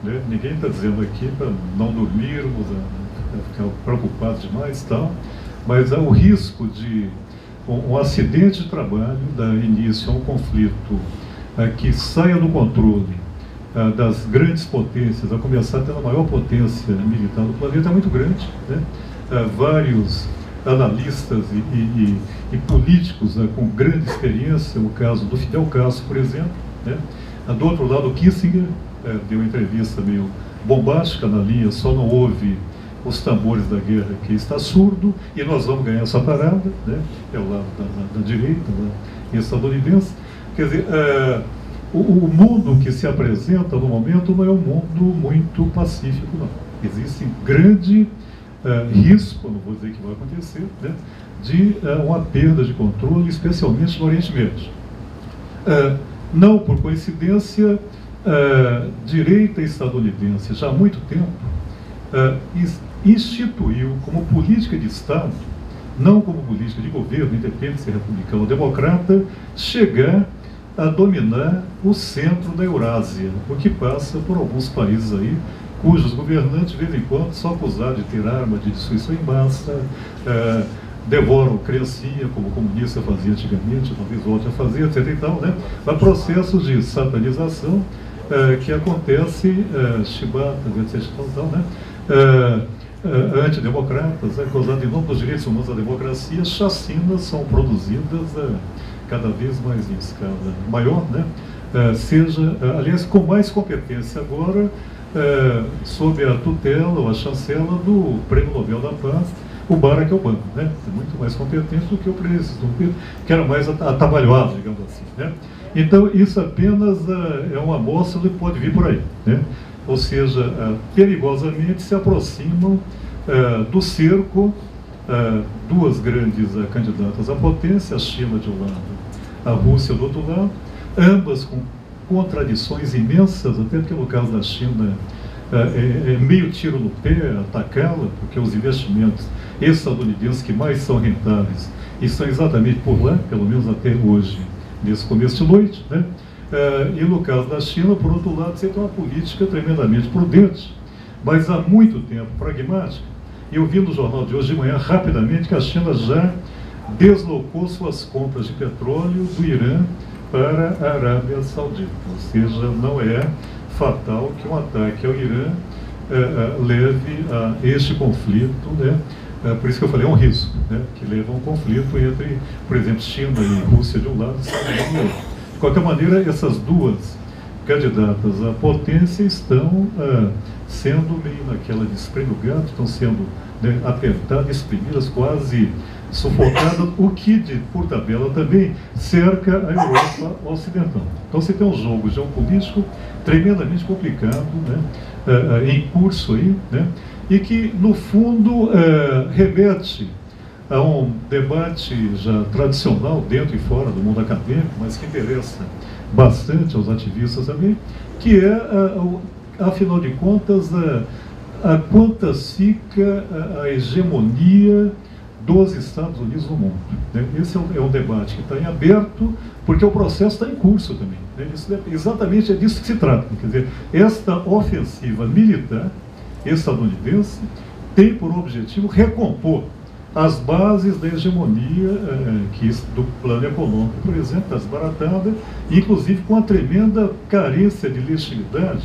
né? Ninguém está dizendo aqui para não dormirmos, ficar preocupados demais, tal, mas há o risco de um acidente de trabalho, dar início a um conflito que saia do controle das grandes potências, a começar pela maior potência militar do planeta, é muito grande, né? Vários analistas e políticos, né, com grande experiência, o caso do Fidel Castro, por exemplo, né? Do outro lado, o Kissinger deu uma entrevista meio bombástica na linha, só não ouve os tambores da guerra que está surdo, e nós vamos ganhar essa parada, né? É o lado da direita, né, estadunidense. Quer dizer, o mundo que se apresenta no momento não é um mundo muito pacífico, não. Existe grande risco, não vou dizer que vai acontecer, né, de uma perda de controle, especialmente no Oriente Médio. Não por coincidência, direita estadunidense já há muito tempo instituiu como política de Estado, não como política de governo, independente se é republicano ou democrata, chegar a dominar o centro da Eurásia, o que passa por alguns países aí, cujos governantes, de vez em quando, são acusados de ter arma de destruição em massa, devoram criancinha, como o comunista fazia antigamente, talvez volte a fazer, etc. e tal, né? Há processos de satanização que acontecem, chibatas, etc. e tal, né? Antidemocratas, acusado em nome dos direitos humanos da democracia, chacinas são produzidas cada vez mais em escala maior, né? Aliás, com mais competência agora, sob a tutela ou a chancela do Prêmio Nobel da Paz, o Barack Obama, né? Muito mais competente do que o presidente, que era mais atabalhoado, digamos assim, né? Então, isso apenas é uma amostra do que pode vir por aí, né? Ou seja, perigosamente se aproximam do cerco duas grandes candidatas à potência, a China de um lado, a Rússia do outro lado, ambas com contradições imensas, até porque no caso da China é meio tiro no pé atacá-la, porque os investimentos estadunidenses que mais são rentáveis estão exatamente por lá, pelo menos até hoje, nesse começo de noite, né? E no caso da China, por outro lado, você tem uma política tremendamente prudente, mas há muito tempo pragmática. Eu vi no jornal de hoje de manhã, rapidamente, que a China já deslocou suas compras de petróleo do Irã para a Arábia Saudita. Ou seja, não é fatal que um ataque ao Irã leve a este conflito, né? Por isso que eu falei, é um risco, né? Que leva a um conflito entre, por exemplo, China e Rússia de um lado e Estados Unidos do outro. De qualquer maneira, essas duas candidatas à potência estão sendo meio naquela de espreme o gato, estão sendo, né, apertadas, exprimidas, quase sufocadas, o que, por tabela, também cerca a Europa Ocidental. Então você tem um jogo geopolítico tremendamente complicado, né, em curso aí, né, e que, no fundo, remete a um debate já tradicional dentro e fora do mundo acadêmico, mas que interessa bastante aos ativistas também, que é, afinal de contas, a quantas fica a hegemonia dos Estados Unidos no mundo, né? Esse é um debate que está em aberto, porque o processo está em curso também, né? Exatamente é disso que se trata. Quer dizer, esta ofensiva militar estadunidense tem por objetivo recompor as bases da hegemonia do plano econômico, por exemplo, desbaratada, inclusive com a tremenda carência de legitimidade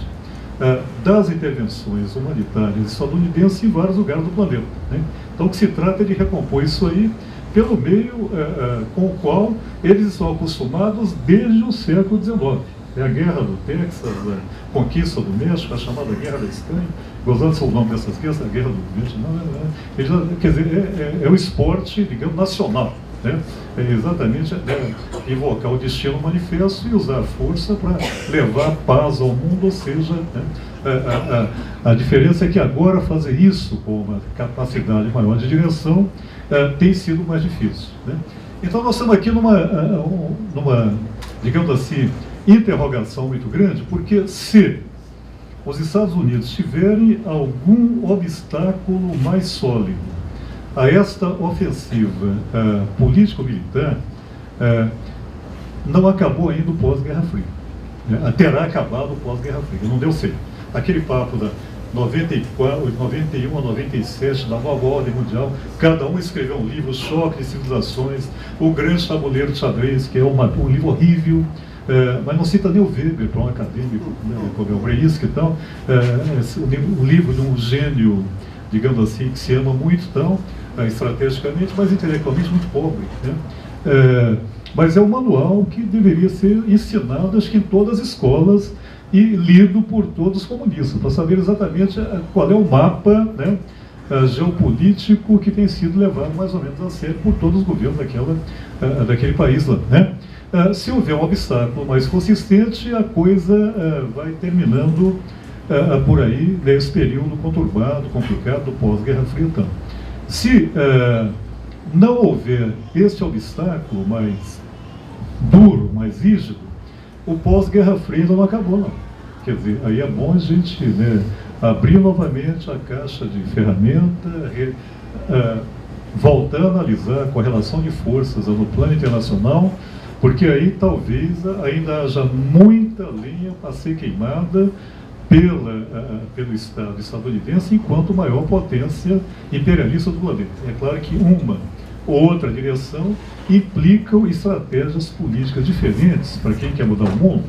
das intervenções humanitárias estadunidenses em vários lugares do planeta, né? Então, o que se trata é de recompor isso aí pelo meio com o qual eles estão acostumados desde o século XIX. É a Guerra do Texas, a Conquista do México, a chamada Guerra da Espanha. Gozando o nome dessas guerras, a Guerra do Vietnã, quer dizer, é o esporte, digamos, nacional, né? É exatamente invocar o destino manifesto e usar a força para levar paz ao mundo, ou seja, né, a diferença é que agora fazer isso com uma capacidade maior de direção tem sido mais difícil, né? Então nós estamos aqui numa, digamos assim, interrogação muito grande, porque se os Estados Unidos tiverem algum obstáculo mais sólido a esta ofensiva político-militar, não acabou ainda o pós-Guerra Fria, né? Terá acabado o pós-Guerra Fria, não deu certo. Aquele papo da 94, 91 a 97, da nova ordem mundial, cada um escreveu um livro, Choque de Civilizações, o grande tabuleiro de xadrez, que é um livro horrível, mas não cita nem o Weber, para um acadêmico, como é o Breisky e tal, o livro de um gênio, digamos assim, que se ama muito, então, estrategicamente, mas intelectualmente muito pobre, né? Mas é um manual que deveria ser ensinado, acho que em todas as escolas, e lido por todos os comunistas, para saber exatamente qual é o mapa, né, geopolítico que tem sido levado mais ou menos a sério por todos os governos daquele país lá, né? Se houver um obstáculo mais consistente, a coisa vai terminando por aí, nesse período conturbado, complicado, do pós-Guerra Fria. Então, se não houver este obstáculo mais duro, mais rígido, o pós-Guerra Fria não acabou, não. Quer dizer, aí é bom a gente, né, abrir novamente a caixa de ferramenta, voltar a analisar a correlação de forças no plano internacional, porque aí talvez ainda haja muita lenha para ser queimada pelo Estado estadunidense enquanto maior potência imperialista do planeta. É claro que uma ou outra direção implicam estratégias políticas diferentes para quem quer mudar o mundo,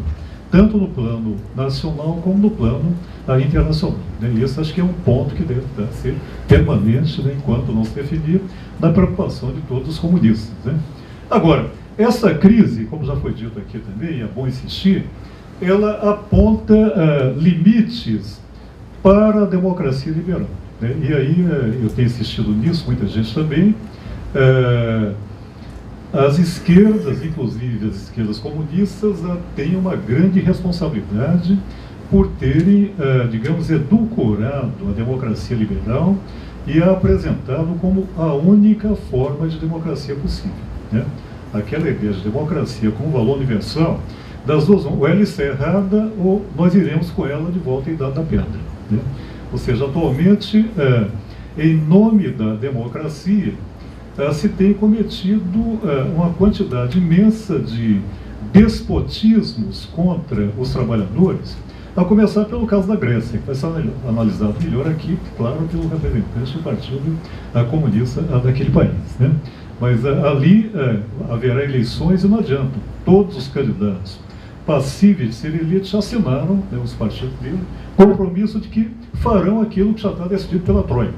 tanto no plano nacional como no plano internacional. Né? E esse acho que é um ponto que deve ser permanente, né, enquanto não se definir, na preocupação de todos os comunistas. Né? Agora, essa crise, como já foi dito aqui também, é bom insistir, ela aponta limites para a democracia liberal. Né? E aí eu tenho insistido nisso, muita gente também. As esquerdas, inclusive as esquerdas comunistas, têm uma grande responsabilidade por terem, digamos, edulcorado a democracia liberal e a apresentado como a única forma de democracia possível. Né? Aquela ideia de democracia como valor universal, das duas, ou ela está errada, ou nós iremos com ela de volta em idade da pedra. Né? Ou seja, atualmente, em nome da democracia, se tem cometido uma quantidade imensa de despotismos contra os trabalhadores, a começar pelo caso da Grécia, que vai ser analisado melhor aqui, claro, pelo representante do Partido Comunista daquele país. Né? Mas ali haverá eleições e não adianta. Todos os candidatos passíveis de ser eleitos já assinaram, né, os partidos dele, compromisso de que farão aquilo que já está decidido pela Troika.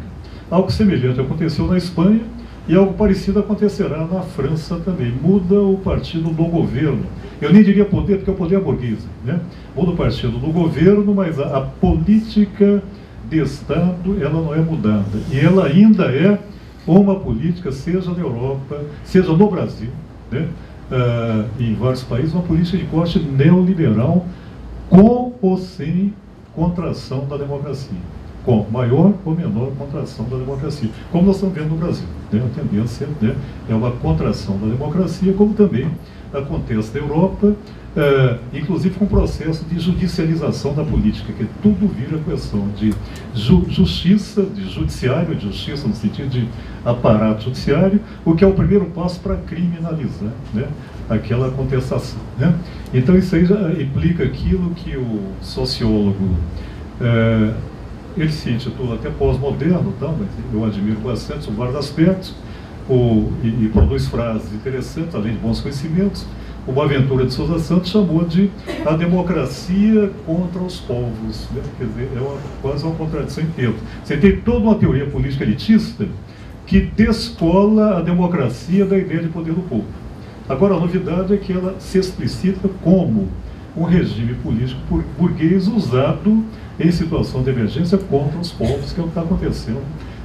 Algo semelhante aconteceu na Espanha e algo parecido acontecerá na França também. Muda o partido do governo. Eu nem diria poder, porque o poder é burguesa. Né? Muda o partido do governo, mas a política de Estado ela não é mudada. E ela ainda é uma política, seja na Europa, seja no Brasil, né? Em vários países, uma política de corte neoliberal com ou sem contração da democracia. Com maior ou menor contração da democracia. Como nós estamos vendo no Brasil. Né? A tendência, né, é uma contração da democracia, como também acontece na Europa, inclusive com o processo de judicialização da política, que tudo vira questão de justiça, de judiciário, de justiça no sentido de aparato judiciário, o que é o primeiro passo para criminalizar, né, aquela contestação. Né? Então isso aí já implica aquilo que o sociólogo, ele se intitula até pós-moderno, tá? Mas eu admiro bastante sobre vários aspectos, e produz frases interessantes, além de bons conhecimentos. O Boaventura de Souza Santos chamou de a democracia contra os povos. Né? Quer dizer, quase uma contradição em termos. Você tem toda uma teoria política elitista que descola a democracia da ideia de poder do povo. Agora, a novidade é que ela se explicita como um regime político burguês usado em situação de emergência contra os povos, que é o que está acontecendo,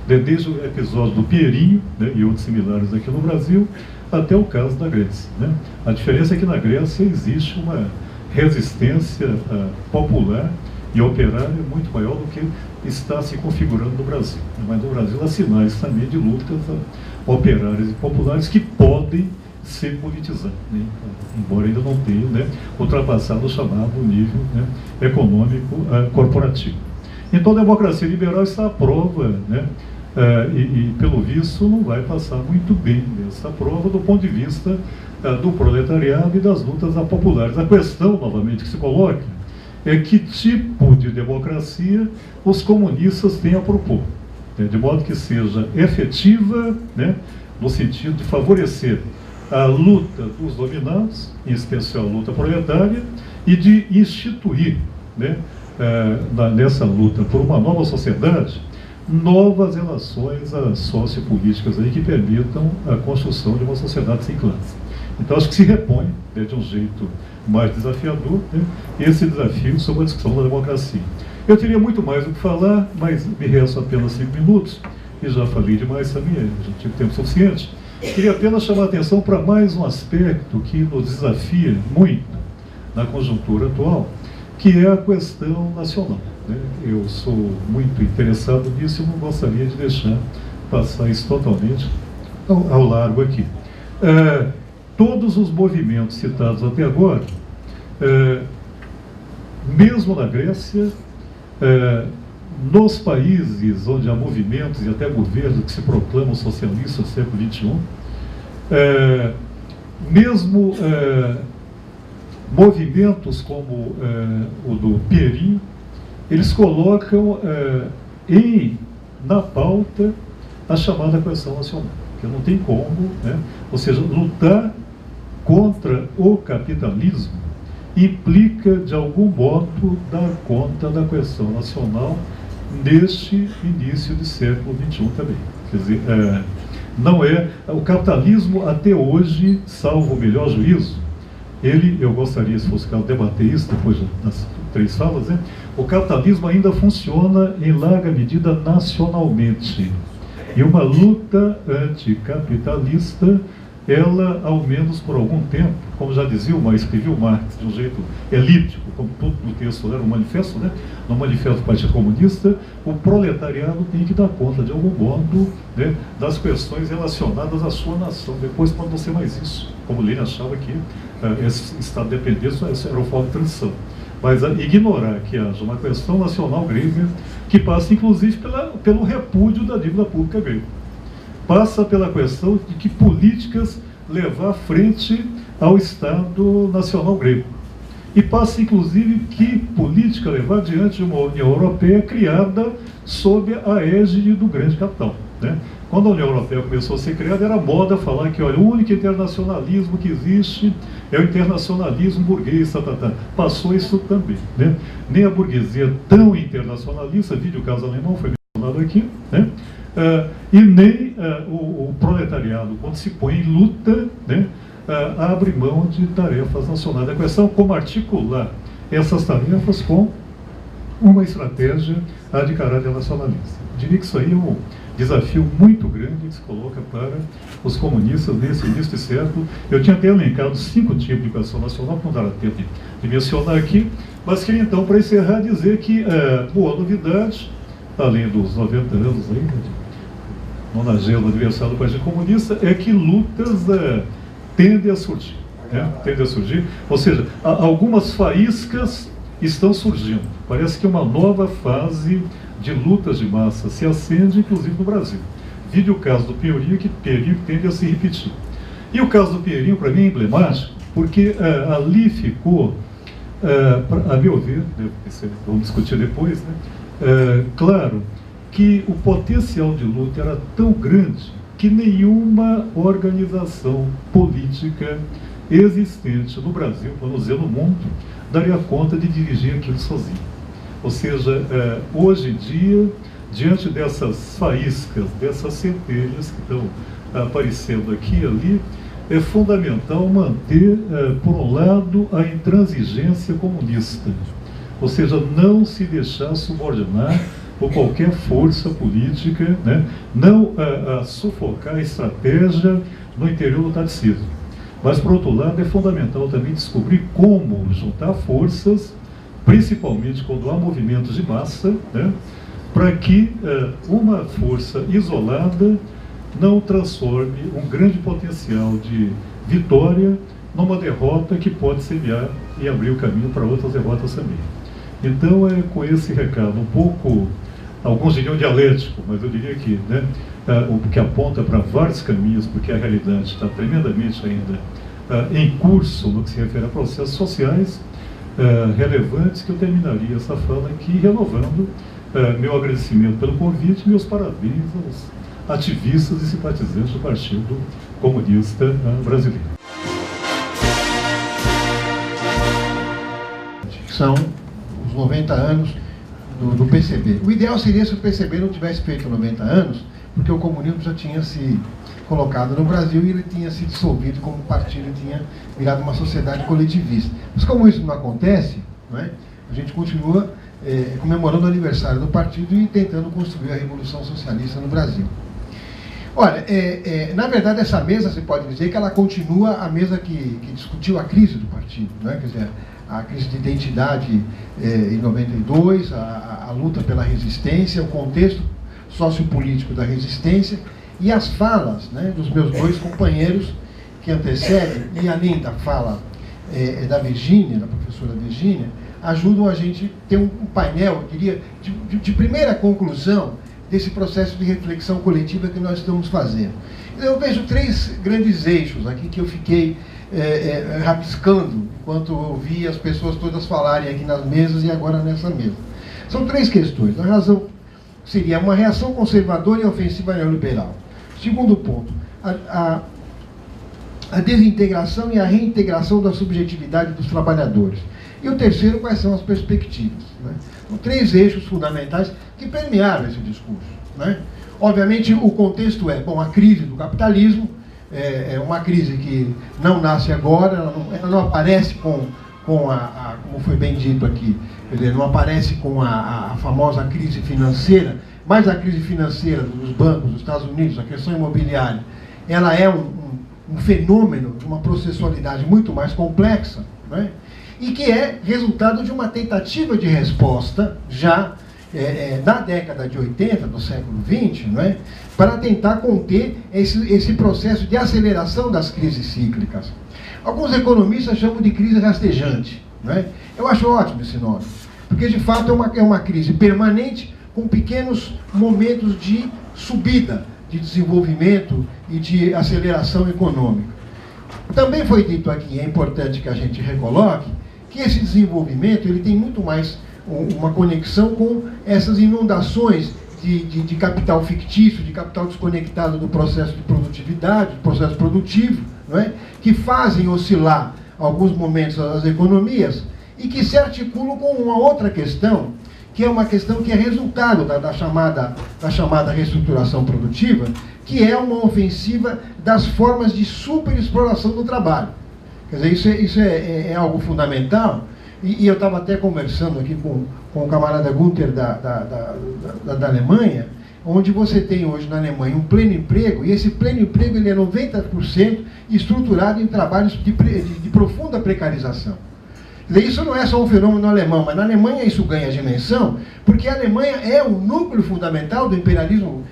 né, desde o episódio do Pinheirinho, né, e outros similares aqui no Brasil, até o caso da Grécia. Né? A diferença é que na Grécia existe uma resistência popular e operária muito maior do que está se configurando no Brasil. Mas no Brasil há sinais também de lutas operárias e populares que podem ser politizadas, né? Embora ainda não tenham, né, ultrapassado o chamado nível, né, econômico corporativo. Então a democracia liberal está à prova, né, e pelo visto não vai passar muito bem nessa prova do ponto de vista do proletariado e das lutas populares. A questão, novamente, que se coloca é que tipo de democracia os comunistas têm a propor, né, de modo que seja efetiva, né, no sentido de favorecer a luta dos dominados, em especial a luta proletária, e de instituir, né, nessa luta por uma nova sociedade, novas relações sociopolíticas aí que permitam a construção de uma sociedade sem classe. Então, acho que se repõe, né, de um jeito mais desafiador, né, esse desafio sobre a discussão da democracia. Eu teria muito mais o que falar, mas me restam apenas 5 minutos, e já falei demais também, já tive tempo suficiente. Queria apenas chamar a atenção para mais um aspecto que nos desafia muito na conjuntura atual, que é a questão nacional, né? Eu sou muito interessado nisso e não gostaria de deixar passar isso totalmente ao largo aqui. Todos os movimentos citados até agora, mesmo na Grécia, nos países onde há movimentos e até governos que se proclamam socialistas no século XXI, mesmo movimentos como o do Pinheirinho, eles colocam na pauta a chamada questão nacional, que não tem como, né? Ou seja, lutar contra o capitalismo implica, de algum modo, dar conta da questão nacional neste início de século XXI também. Quer dizer, não é o capitalismo até hoje, salvo o melhor juízo, eu gostaria, se fosse caso, debater isso depois das 3 falas, né? O capitalismo ainda funciona em larga medida nacionalmente. E uma luta anticapitalista, ela, ao menos por algum tempo, como já dizia escreveu Marx de um jeito elíptico, como tudo no texto era um manifesto, né? No manifesto do Partido Comunista, o proletariado tem que dar conta, de algum modo, né, das questões relacionadas à sua nação. Depois pode não ser mais isso, como Lenin achava que esse Estado dependente era o foco de transição. Mas ignorar que haja uma questão nacional grega que passa, inclusive, pelo repúdio da dívida pública grega. Passa pela questão de que políticas levar frente ao Estado Nacional grego. E passa, inclusive, que política levar adiante de uma União Europeia criada sob a égide do grande capital, né? Quando a União Europeia começou a ser criada, era moda falar que, olha, o único internacionalismo que existe é o internacionalismo burguês, Passou isso também, né? Nem a burguesia é tão internacionalista, o caso alemão foi mencionado aqui, né? E nem o proletariado, quando se põe em luta, né, abre mão de tarefas nacionais. A questão é como articular essas tarefas com uma estratégia de caráter nacionalista. Diria que isso aí é um desafio muito grande que se coloca para os comunistas nesse início de século. Eu tinha até elencado 5 tipos de educação nacional, que não dará tempo de mencionar aqui, mas queria então, para encerrar, dizer que boa novidade, além dos 90 anos aí, no 90º aniversário do Partido Comunista, é que lutas tendem a surgir, né? Tendem a surgir, ou seja, algumas faíscas estão surgindo. Parece que uma nova fase de lutas de massa se acende, inclusive no Brasil. Vide o caso do Pinheirinho, que tende a se repetir. E o caso do Pinheirinho, para mim, é emblemático, porque ali ficou, a meu ver, vamos discutir depois, né? Claro que o potencial de luta era tão grande que nenhuma organização política existente no Brasil, vamos dizer, no mundo, daria conta de dirigir aquilo sozinho. Ou seja, hoje em dia, diante dessas faíscas, dessas centelhas que estão aparecendo aqui e ali, é fundamental manter, por um lado, a intransigência comunista. Ou seja, não se deixar subordinar por qualquer força política, né? Não sufocar a estratégia no interior do taticismo. Mas, por outro lado, é fundamental também descobrir como juntar forças, principalmente quando há movimentos de massa, né? Para que uma força isolada não transforme um grande potencial de vitória numa derrota que pode semear e abrir o caminho para outras derrotas também. Então, com esse recado um pouco, alguns diriam dialético, mas eu diria que, né, o que aponta para vários caminhos, porque a realidade está tremendamente ainda em curso no que se refere a processos sociais relevantes, que eu terminaria essa fala aqui renovando meu agradecimento pelo convite e meus parabéns aos ativistas e simpatizantes do Partido comunista brasileiro. São os 90 anos do PCB. O ideal seria se o PCB não tivesse feito 90 anos, porque o comunismo já tinha se colocado no Brasil e ele tinha se dissolvido como partido, tinha virado uma sociedade coletivista. Mas como isso não acontece, não é? A gente continua comemorando o aniversário do partido e tentando construir a Revolução Socialista no Brasil. Olha, na verdade essa mesa, se pode dizer que ela continua a mesa que discutiu a crise do partido, não é? Quer dizer, a crise de identidade em 92, a luta pela resistência, o contexto sociopolítico da resistência e as falas, né, dos meus dois companheiros que antecedem, e além da fala da Virgínia, da professora Virgínia, ajudam a gente ter um painel, eu diria, de primeira conclusão desse processo de reflexão coletiva que nós estamos fazendo. Eu vejo três grandes eixos aqui que eu fiquei rabiscando enquanto eu vi as pessoas todas falarem aqui nas mesas e agora nessa mesa. São três questões. A razão seria uma reação conservadora e ofensiva neoliberal. Segundo ponto, a desintegração e a reintegração da subjetividade dos trabalhadores. E o terceiro, quais são as perspectivas, né? São três eixos fundamentais que permearam esse discurso, né? Obviamente, o contexto a crise do capitalismo, é uma crise que não nasce agora, ela não aparece como foi bem dito aqui, não aparece com a famosa crise financeira, mas a crise financeira dos bancos dos Estados Unidos, a questão imobiliária, ela é um fenômeno de uma processualidade muito mais complexa, né? E que é resultado de uma tentativa de resposta já na década de 80 do século XX, não é? Para tentar conter esse processo de aceleração das crises cíclicas. Alguns economistas chamam de crise rastejante, não é? Eu acho ótimo esse nome, porque de fato é uma crise permanente com pequenos momentos de subida, de desenvolvimento e de aceleração econômica. Também foi dito aqui, é importante que a gente recoloque, que esse desenvolvimento ele tem muito mais uma conexão com essas inundações de capital fictício, de capital desconectado do processo de produtividade, do processo produtivo, não é? Que fazem oscilar alguns momentos as economias e que se articulam com uma outra questão, que é uma questão que é resultado da chamada reestruturação produtiva, que é uma ofensiva das formas de superexploração do trabalho. Quer dizer, isso é algo fundamental, e eu estava até conversando aqui com o camarada Gunther da Alemanha, onde você tem hoje na Alemanha um pleno emprego, e esse pleno emprego ele é 90% estruturado em trabalhos de profunda precarização. Isso não é só um fenômeno alemão, mas na Alemanha isso ganha dimensão, porque a Alemanha é o núcleo fundamental do imperialismo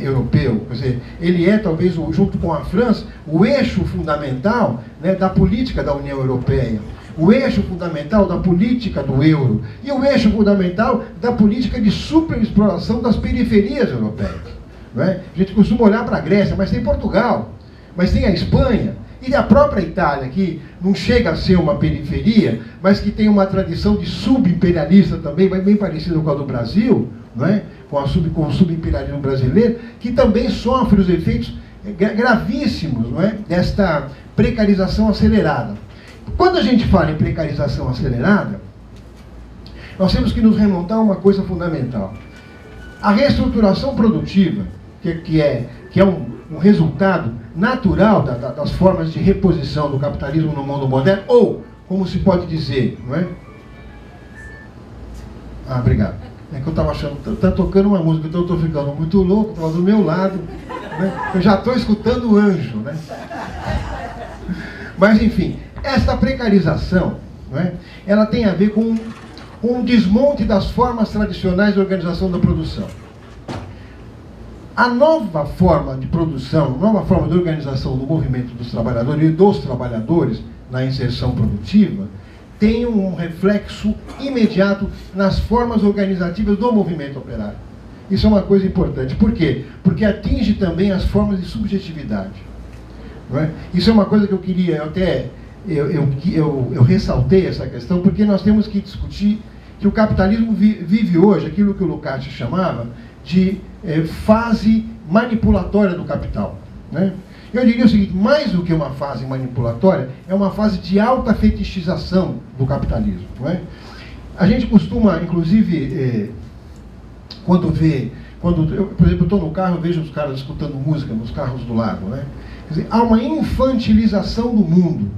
europeu. Quer dizer, ele é, talvez, junto com a França, o eixo fundamental, né, da política da União Europeia, o eixo fundamental da política do euro, e o eixo fundamental da política de superexploração das periferias europeias. Não é? A gente costuma olhar para a Grécia, mas tem Portugal, mas tem a Espanha, e a própria Itália, que não chega a ser uma periferia, mas que tem uma tradição de subimperialista também, bem parecida com a do Brasil, não é? com o subimperialismo brasileiro, que também sofre os efeitos gravíssimos, não é? Desta precarização acelerada. Quando a gente fala em precarização acelerada, nós temos que nos remontar a uma coisa fundamental. A reestruturação produtiva, que é um resultado natural das formas de reposição do capitalismo no mundo moderno, ou, como se pode dizer, não é? Ah, obrigado. É que eu estava achando, está tocando uma música, então eu estou ficando muito louco, estava do meu lado, né? Eu já estou escutando o anjo, né? Mas, enfim, esta precarização, não é? Ela tem a ver com um desmonte das formas tradicionais de organização da produção. A nova forma de produção, nova forma de organização do movimento dos trabalhadores e dos trabalhadores na inserção produtiva tem um reflexo imediato nas formas organizativas do movimento operário. Isso é uma coisa importante. Por quê? Porque atinge também as formas de subjetividade. Não é? Isso é uma coisa que eu queria, eu ressaltei essa questão, porque nós temos que discutir que o capitalismo vive hoje aquilo que o Lukács chamava de fase manipulatória do capital. né? Eu diria o seguinte, mais do que uma fase manipulatória, é uma fase de alta fetichização do capitalismo, não é? A gente costuma, inclusive, quando eu, por exemplo, estou no carro, eu vejo os caras escutando música nos carros do lado, né? Quer dizer, há uma infantilização do mundo.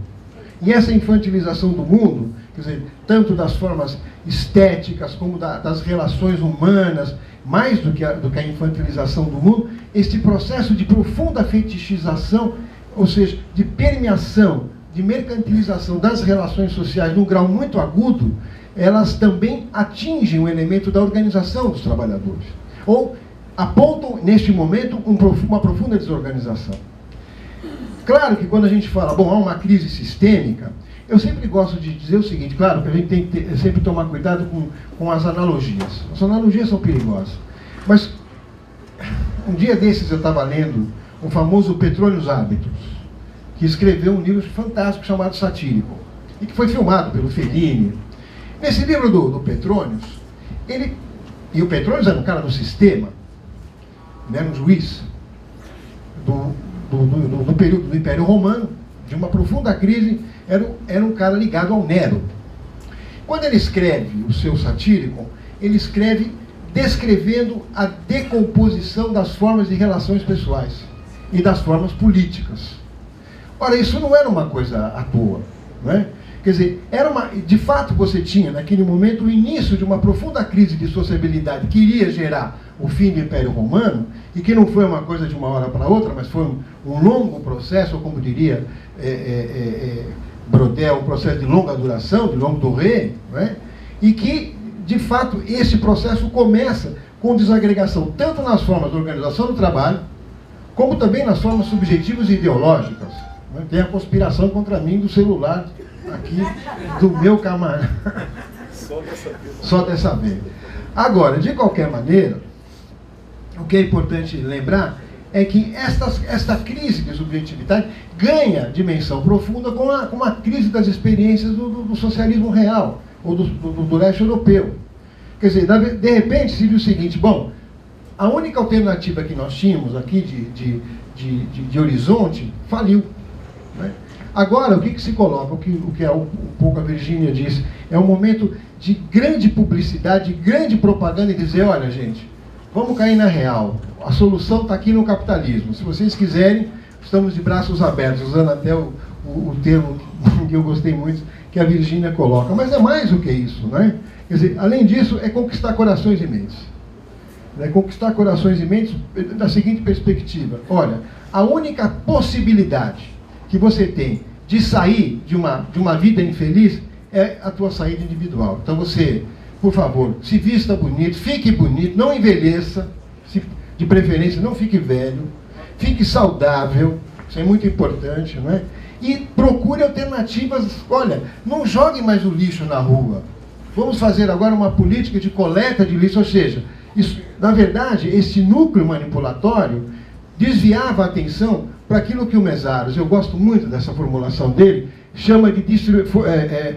E essa infantilização do mundo, quer dizer, tanto das formas estéticas como das relações humanas, mais do que a infantilização do mundo, este processo de profunda fetichização, ou seja, de permeação, de mercantilização das relações sociais num grau muito agudo, elas também atingem o elemento da organização dos trabalhadores. Ou apontam, neste momento, uma profunda desorganização. Claro que quando a gente fala, bom, há uma crise sistêmica, eu sempre gosto de dizer o seguinte, claro que a gente tem que sempre tomar cuidado com as analogias. As analogias são perigosas. Mas, um dia desses eu estava lendo o famoso Petronius Hábitos, que escreveu um livro fantástico chamado Satírico, e que foi filmado pelo Fellini. Nesse livro do Petronius, e o Petronius era um cara do sistema, ele era um juiz do período do Império Romano, de uma profunda crise, era um cara ligado ao Nero. Quando ele escreve o seu Satírico, ele escreve descrevendo a decomposição das formas de relações pessoais e das formas políticas. Ora, isso não era uma coisa à toa, não é? Quer dizer, de fato você tinha, naquele momento, o início de uma profunda crise de sociabilidade que iria gerar o fim do Império Romano, e que não foi uma coisa de uma hora para outra, mas foi um longo processo, ou como diria Brodel, um processo de longa duração, de longue durée, não é? E que, de fato, esse processo começa com desagregação, tanto nas formas de organização do trabalho, como também nas formas subjetivas e ideológicas. Não é? Tem a conspiração contra mim do celular aqui do meu camarada. Só dessa vez. Agora, de qualquer maneira, o que é importante lembrar é que esta crise de subjetividade ganha dimensão profunda com a crise das experiências do socialismo real, ou do leste europeu. Quer dizer, de repente se viu o seguinte, bom, a única alternativa que nós tínhamos aqui de horizonte faliu, né? Agora, o que se coloca, o que é um pouco a Virgínia disse, é um momento de grande publicidade, de grande propaganda, e dizer, olha gente, vamos cair na real, a solução está aqui no capitalismo, se vocês quiserem, estamos de braços abertos, usando até o termo que eu gostei muito, que a Virgínia coloca, mas é mais do que isso, né? Quer dizer, além disso, é conquistar corações e mentes. É conquistar corações e mentes da seguinte perspectiva, olha, a única possibilidade que você tem de sair de uma vida infeliz é a tua saída individual. Então você, por favor, se vista bonito, fique bonito, não envelheça, de preferência não fique velho, fique saudável, isso é muito importante, não é? E procure alternativas, olha, não jogue mais o lixo na rua. Vamos fazer agora uma política de coleta de lixo, ou seja, isso, na verdade, esse núcleo manipulatório desviava a atenção para aquilo que o Mesaros, eu gosto muito dessa formulação dele, chama de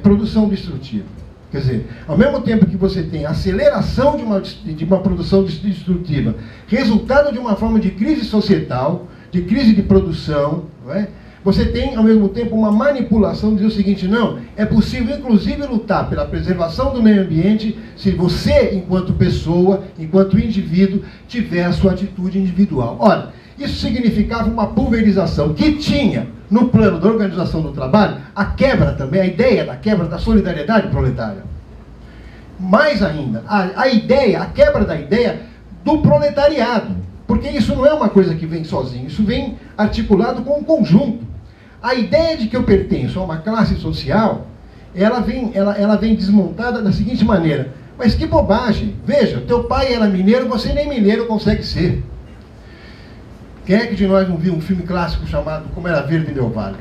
produção destrutiva. Quer dizer, ao mesmo tempo que você tem a aceleração de uma produção destrutiva, resultado de uma forma de crise societal, de crise de produção, não é? Você tem, ao mesmo tempo, uma manipulação de dizer o seguinte, não, é possível, inclusive, lutar pela preservação do meio ambiente se você, enquanto pessoa, enquanto indivíduo, tiver a sua atitude individual. Ora, isso significava uma pulverização que tinha, no plano da organização do trabalho, a quebra também, a ideia da quebra da solidariedade proletária. Mais ainda, a quebra da ideia do proletariado. Porque isso não é uma coisa que vem sozinho, isso vem articulado com um conjunto. A ideia de que eu pertenço a uma classe social, ela vem desmontada da seguinte maneira. Mas que bobagem! Veja, teu pai era mineiro, você nem mineiro consegue ser. Quem é que de nós não viu um filme clássico chamado Como Era Verde Del Valle?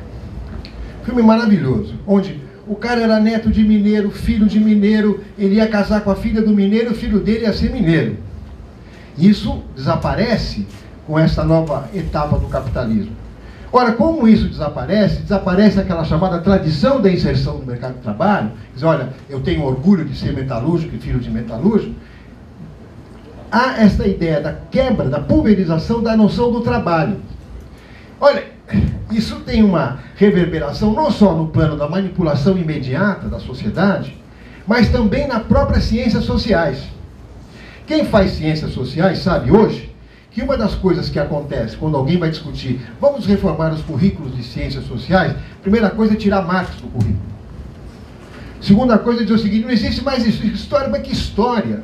Filme maravilhoso, onde o cara era neto de mineiro, filho de mineiro, ele ia casar com a filha do mineiro, o filho dele ia ser mineiro. Isso desaparece com essa nova etapa do capitalismo. Ora, como isso desaparece aquela chamada tradição da inserção no mercado de trabalho, diz, olha, eu tenho orgulho de ser metalúrgico e filho de metalúrgico, há esta ideia da quebra, da pulverização da noção do trabalho. Olha, isso tem uma reverberação não só no plano da manipulação imediata da sociedade, mas também nas próprias ciências sociais. Quem faz ciências sociais sabe hoje que uma das coisas que acontece quando alguém vai discutir, vamos reformar os currículos de ciências sociais, primeira coisa é tirar Marx do currículo. Segunda coisa é dizer o seguinte, não existe mais isso, história, mas que história?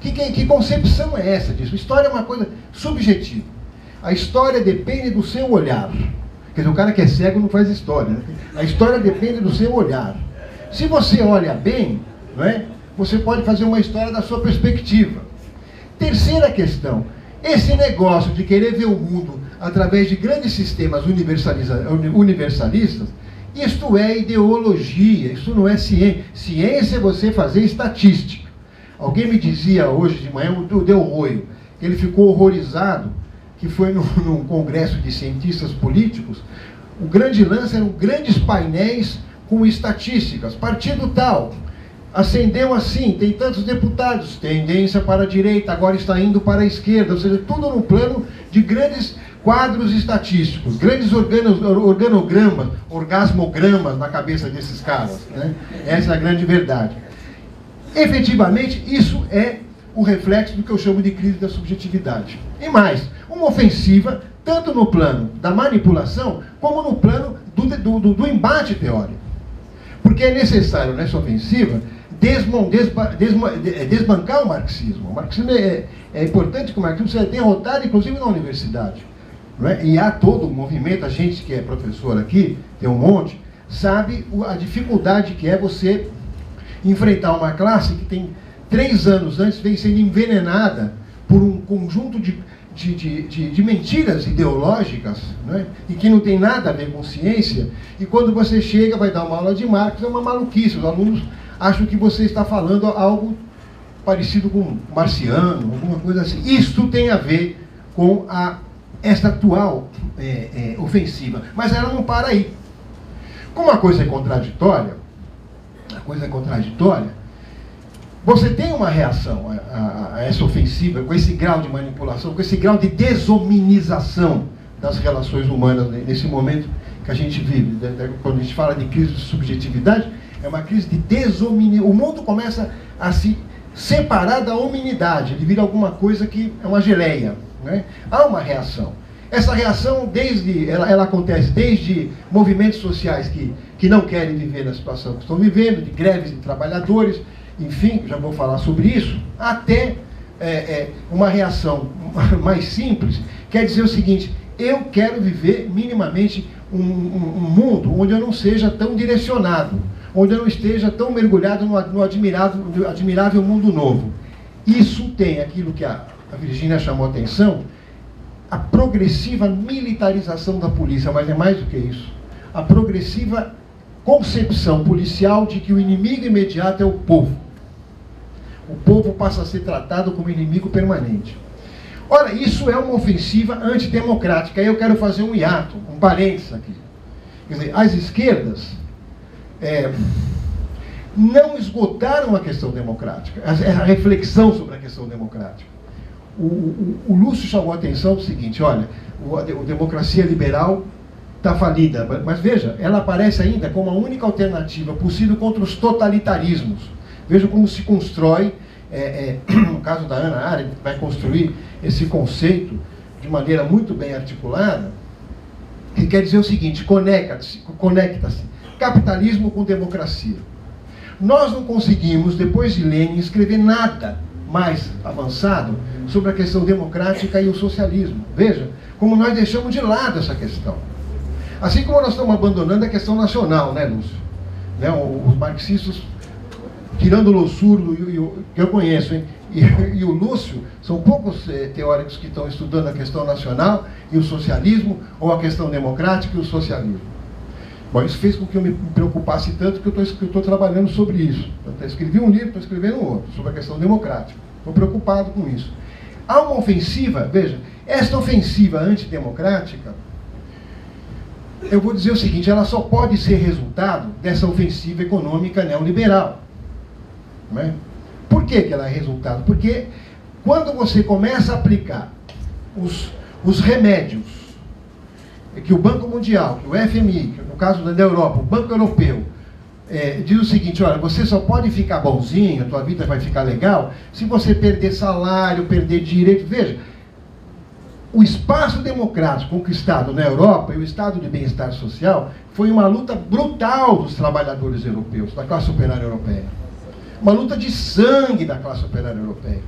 Que concepção é essa disso? História é uma coisa subjetiva. A história depende do seu olhar. Quer dizer, o cara que é cego não faz história, né? A história depende do seu olhar. Se você olha bem, não é? Você pode fazer uma história da sua perspectiva. Terceira questão, esse negócio de querer ver o mundo através de grandes sistemas universalistas, isto é ideologia, isso não é ciência. Ciência é você fazer estatística. Alguém me dizia hoje de manhã, o Del Roio, que ele ficou horrorizado, que foi num congresso de cientistas políticos, o grande lance eram grandes painéis com estatísticas. Partido tal, ascendeu assim, tem tantos deputados, tendência para a direita, agora está indo para a esquerda, ou seja, tudo no plano de grandes quadros estatísticos, grandes organogramas, orgasmogramas na cabeça desses caras, né? Essa é a grande verdade. Efetivamente, isso é o reflexo do que eu chamo de crise da subjetividade. E mais, uma ofensiva, tanto no plano da manipulação, como no plano do embate teórico. Porque é necessário, nessa ofensiva, desbancar o marxismo. O marxismo é importante que o marxismo seja derrotado, inclusive na universidade. Não é? E há todo um movimento, a gente que é professor aqui, tem um monte, sabe a dificuldade que é você enfrentar uma classe que tem 3 anos antes vem sendo envenenada por um conjunto de mentiras ideológicas, né? E que não tem nada a ver com ciência, e quando você chega, vai dar uma aula de Marx, é uma maluquice. Os alunos acham que você está falando algo parecido com marciano, alguma coisa assim. Isso tem a ver com esta atual ofensiva. Mas ela não para aí. Como a coisa é contraditória, você tem uma reação a essa ofensiva, com esse grau de manipulação, com esse grau de desominização das relações humanas nesse momento que a gente vive. Quando a gente fala de crise de subjetividade, é uma crise de desominização. O mundo começa a se separar da hominidade, ele vira alguma coisa que é uma geleia, né? Há uma reação. Essa reação, ela acontece desde movimentos sociais que não querem viver na situação que estão vivendo, de greves de trabalhadores, enfim, já vou falar sobre isso, até uma reação mais simples, quer dizer o seguinte: eu quero viver minimamente um mundo onde eu não seja tão direcionado, onde eu não esteja tão mergulhado no admirável mundo novo. Isso tem aquilo que a Virginia chamou a atenção, a progressiva militarização da polícia, mas é mais do que isso. A progressiva concepção policial de que o inimigo imediato é o povo. O povo passa a ser tratado como inimigo permanente. Ora, isso é uma ofensiva antidemocrática. Aí eu quero fazer um hiato, um parênteses aqui. Quer dizer, as esquerdas não esgotaram a questão democrática, a reflexão sobre a questão democrática. O Lúcio chamou a atenção do seguinte: olha, a democracia liberal está falida, mas veja, ela aparece ainda como a única alternativa possível contra os totalitarismos. Veja como se constrói, no caso da Hannah Arendt, vai construir esse conceito de maneira muito bem articulada, que quer dizer o seguinte: conecta-se capitalismo com democracia. Nós não conseguimos, depois de Lenin, escrever nada mais avançado sobre a questão democrática e o socialismo. Veja como nós deixamos de lado essa questão. Assim como nós estamos abandonando a questão nacional, né, Lúcio? Né, os marxistas, tirando o Losurdo, que eu conheço, hein, e o Lúcio, são poucos teóricos que estão estudando a questão nacional e o socialismo, ou a questão democrática e o socialismo. Bom, isso fez com que eu me preocupasse tanto que eu estou trabalhando sobre isso. Eu escrevi um livro, estou escrevendo outro, sobre a questão democrática. Estou preocupado com isso. Há uma ofensiva, veja, esta ofensiva antidemocrática, eu vou dizer o seguinte: ela só pode ser resultado dessa ofensiva econômica neoliberal. Não é? Por que ela é resultado? Porque quando você começa a aplicar os remédios que o Banco Mundial, que o FMI, que no caso da Europa, o Banco Europeu, diz o seguinte: olha, você só pode ficar bonzinho, a tua vida vai ficar legal, se você perder salário, perder direito. Veja, o espaço democrático conquistado na Europa e o estado de bem-estar social foi uma luta brutal dos trabalhadores europeus, da classe operária europeia. Uma luta de sangue da classe operária europeia,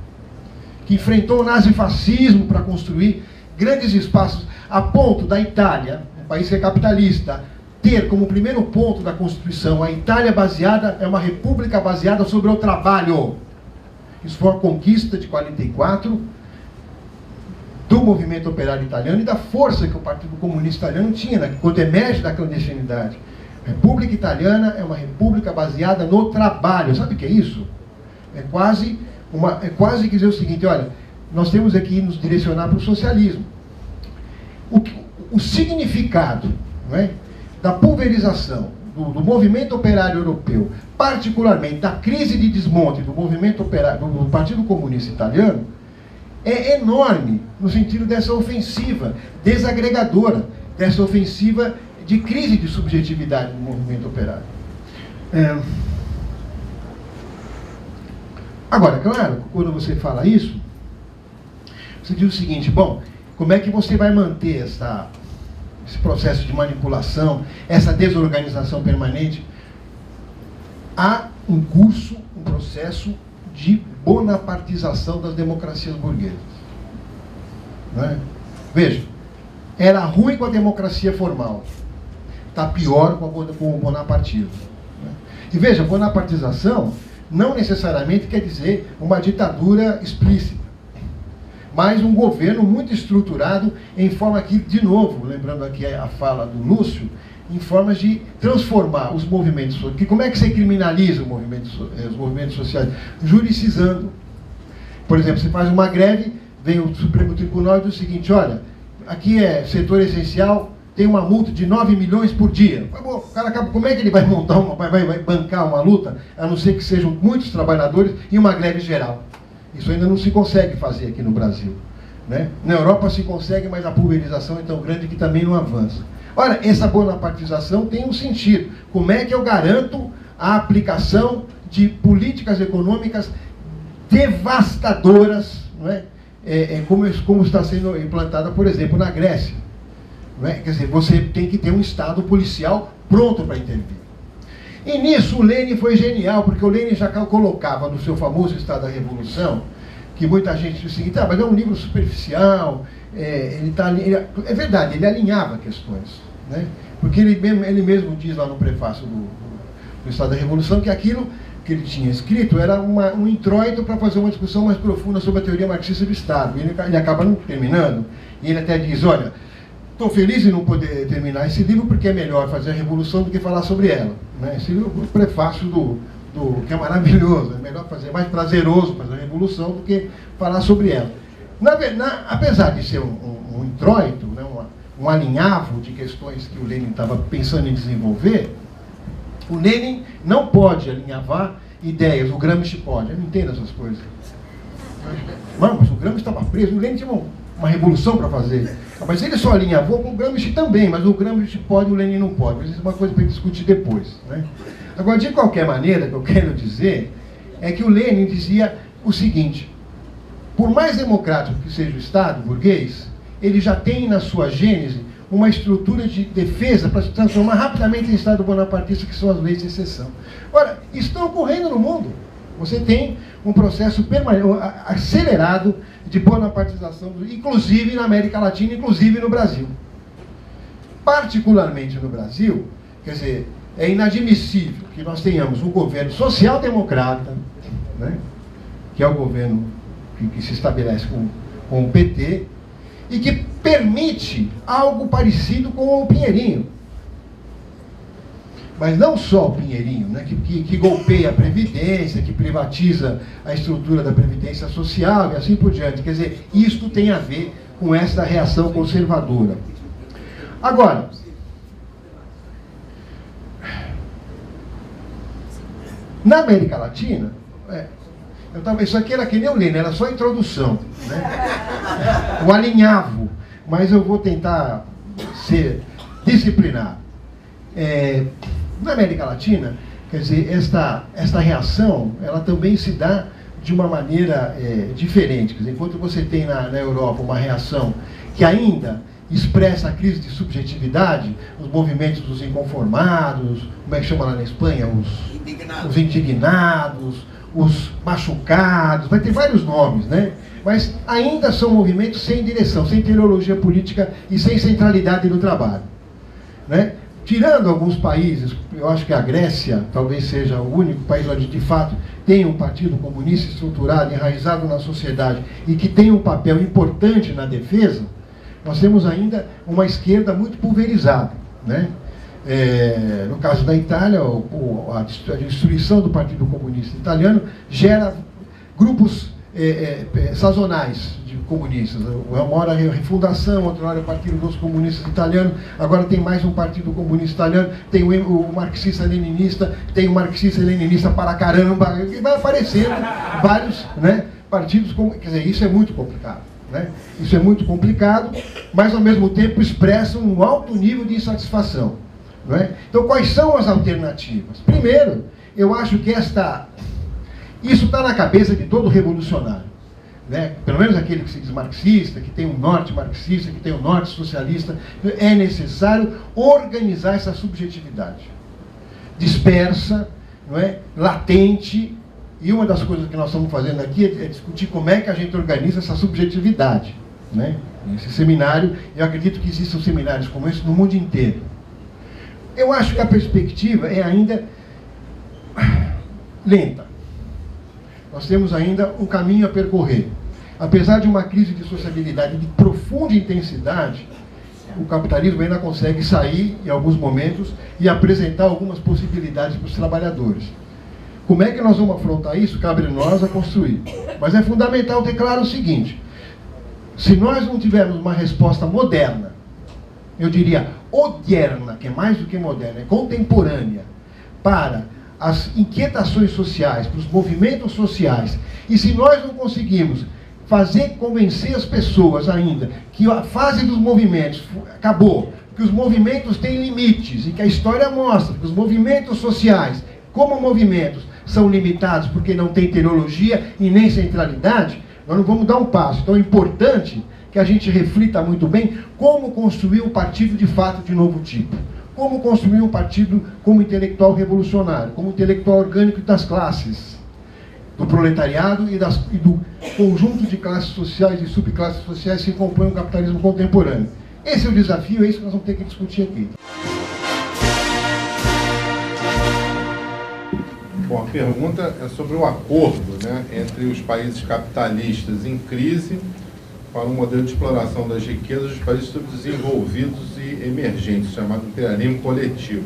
que enfrentou o nazifascismo para construir grandes espaços, a ponto da Itália, um país que é capitalista, ter como primeiro ponto da Constituição a Itália é uma república baseada sobre o trabalho. Isso foi uma conquista de 44 do movimento operário italiano e da força que o Partido Comunista Italiano tinha, né, quando emerge da clandestinidade. A República Italiana é uma república baseada no trabalho. Sabe o que é isso? É quase que dizer o seguinte: olha, nós temos aqui nos direcionar para o socialismo. O significado, não é, da pulverização do movimento operário europeu, particularmente da crise de desmonte do movimento operário do Partido Comunista Italiano, é enorme no sentido dessa ofensiva desagregadora, dessa ofensiva de crise de subjetividade do movimento operário. Agora, claro, quando você fala isso, você diz o seguinte: bom, como é que você vai manter esse processo de manipulação, essa desorganização permanente? Há um processo de bonapartização das democracias burguesas. Não é? Veja, era ruim com a democracia formal, está pior com o bonapartismo. E veja, bonapartização não necessariamente quer dizer uma ditadura explícita, mas um governo muito estruturado em forma que, de novo, lembrando aqui a fala do Lúcio, em formas de transformar os movimentos sociais. Como é que você criminaliza os movimentos sociais? Juricizando. Por exemplo, você faz uma greve, vem o Supremo Tribunal e diz o seguinte: olha, aqui é setor essencial, tem uma multa de 9 milhões por dia. Bom, o cara acaba, como é que ele vai montar vai bancar uma luta, a não ser que sejam muitos trabalhadores e uma greve geral? Isso ainda não se consegue fazer aqui no Brasil, né? Na Europa se consegue, mas a pulverização é tão grande que também não avança. Ora, essa bonapartização tem um sentido. Como é que eu garanto a aplicação de políticas econômicas devastadoras, não é? Como está sendo implantada, por exemplo, na Grécia. Não é? Quer dizer, você tem que ter um Estado policial pronto para intervir. E nisso o Lenin foi genial, porque o Lenin já colocava no seu famoso Estado da Revolução, que muita gente diz o seguinte: mas é um livro superficial, é verdade, ele alinhava questões, né? Porque ele mesmo diz lá no prefácio do Estado da Revolução que aquilo que ele tinha escrito era um introito para fazer uma discussão mais profunda sobre a teoria marxista do Estado. E ele acaba não terminando, e ele até diz: olha, estou feliz em não poder terminar esse livro porque é melhor fazer a revolução do que falar sobre ela, né? Esse livro é o prefácio que é maravilhoso, é melhor fazer, mais prazeroso fazer a revolução do que falar sobre ela. Apesar de ser um introito, né, um alinhavo de questões que o Lenin estava pensando em desenvolver, o Lenin não pode alinhavar ideias, o Gramsci pode. Eu não entendo essas coisas. Não, mas o Gramsci estava preso, o Lenin tinha uma revolução para fazer. Mas ele só alinhavou com o Gramsci também, mas o Gramsci pode e o Lenin não pode. Mas isso é uma coisa para discutir depois, né? Agora, de qualquer maneira, o que eu quero dizer é que o Lenin dizia o seguinte: por mais democrático que seja o Estado burguês, ele já tem na sua gênese uma estrutura de defesa para se transformar rapidamente em Estado bonapartista, que são as leis de exceção. Ora, isso está ocorrendo no mundo. Você tem um processo acelerado de bonapartização, inclusive na América Latina, inclusive no Brasil. Particularmente no Brasil, quer dizer, é inadmissível que nós tenhamos um governo social-democrata, né, que é o governo que se estabelece com o PT, e que permite algo parecido com o Pinheirinho. Mas não só o Pinheirinho, né, que golpeia a Previdência, que privatiza a estrutura da Previdência Social e assim por diante. Quer dizer, isto tem a ver com essa reação conservadora. Agora, na América Latina, isso aqui era que nem o Lenin, era só a introdução, né? O alinhavo. Mas eu vou tentar ser disciplinado. Na América Latina, quer dizer, esta reação, ela também se dá de uma maneira diferente. Quer dizer, enquanto você tem na Europa uma reação que ainda expressa a crise de subjetividade, os movimentos dos inconformados, como é que chama lá na Espanha? Os indignados, os machucados, vai ter vários nomes, né? Mas ainda são movimentos sem direção, sem teleologia política e sem centralidade no trabalho, né? Tirando alguns países, eu acho que a Grécia talvez seja o único país onde de fato tem um partido comunista estruturado, enraizado na sociedade e que tem um papel importante na defesa, nós temos ainda uma esquerda muito pulverizada, né? No caso da Itália, a destruição do Partido Comunista Italiano gera grupos sazonais de comunistas. Uma hora é a refundação, outra hora é o Partido dos Comunistas Italianos, agora tem mais um Partido Comunista Italiano, tem o marxista-leninista, tem o marxista-leninista para caramba, e vai aparecendo vários, né, partidos, quer dizer, isso é muito complicado, né? Isso é muito complicado, mas ao mesmo tempo expressa um alto nível de insatisfação, não é? Então, quais são as alternativas? Primeiro, eu acho que isso está na cabeça de todo revolucionário, né? Pelo menos aquele que se diz marxista, que tem um norte marxista, que tem um norte socialista. É necessário organizar essa subjetividade dispersa, não é? Latente. E uma das coisas que nós estamos fazendo aqui é discutir como é que a gente organiza essa subjetividade, né? Esse seminário, eu acredito que existam seminários como esse no mundo inteiro. Eu acho que a perspectiva é ainda lenta. Nós temos ainda um caminho a percorrer. Apesar de uma crise de sociabilidade de profunda intensidade, o capitalismo ainda consegue sair, em alguns momentos, e apresentar algumas possibilidades para os trabalhadores. Como é que nós vamos afrontar isso? Cabe a nós a construir. Mas é fundamental ter claro o seguinte: se nós não tivermos uma resposta moderna, eu diria odierna, que é mais do que moderna, é contemporânea, para as inquietações sociais, para os movimentos sociais, e se nós não conseguirmos convencer as pessoas ainda que a fase dos movimentos acabou, que os movimentos têm limites, e que a história mostra que os movimentos sociais, como movimentos, são limitados porque não tem teleologia e nem centralidade, nós não vamos dar um passo. Então é importante que a gente reflita muito bem como construir um partido de fato de novo tipo. Como construir um partido como intelectual revolucionário, como intelectual orgânico das classes, do proletariado e do conjunto de classes sociais e subclasses sociais que compõem o capitalismo contemporâneo. Esse é o desafio, é isso que nós vamos ter que discutir aqui. Bom, a pergunta é sobre o acordo, né, entre os países capitalistas em crise para um modelo de exploração das riquezas dos países subdesenvolvidos e emergentes, chamado imperialismo coletivo.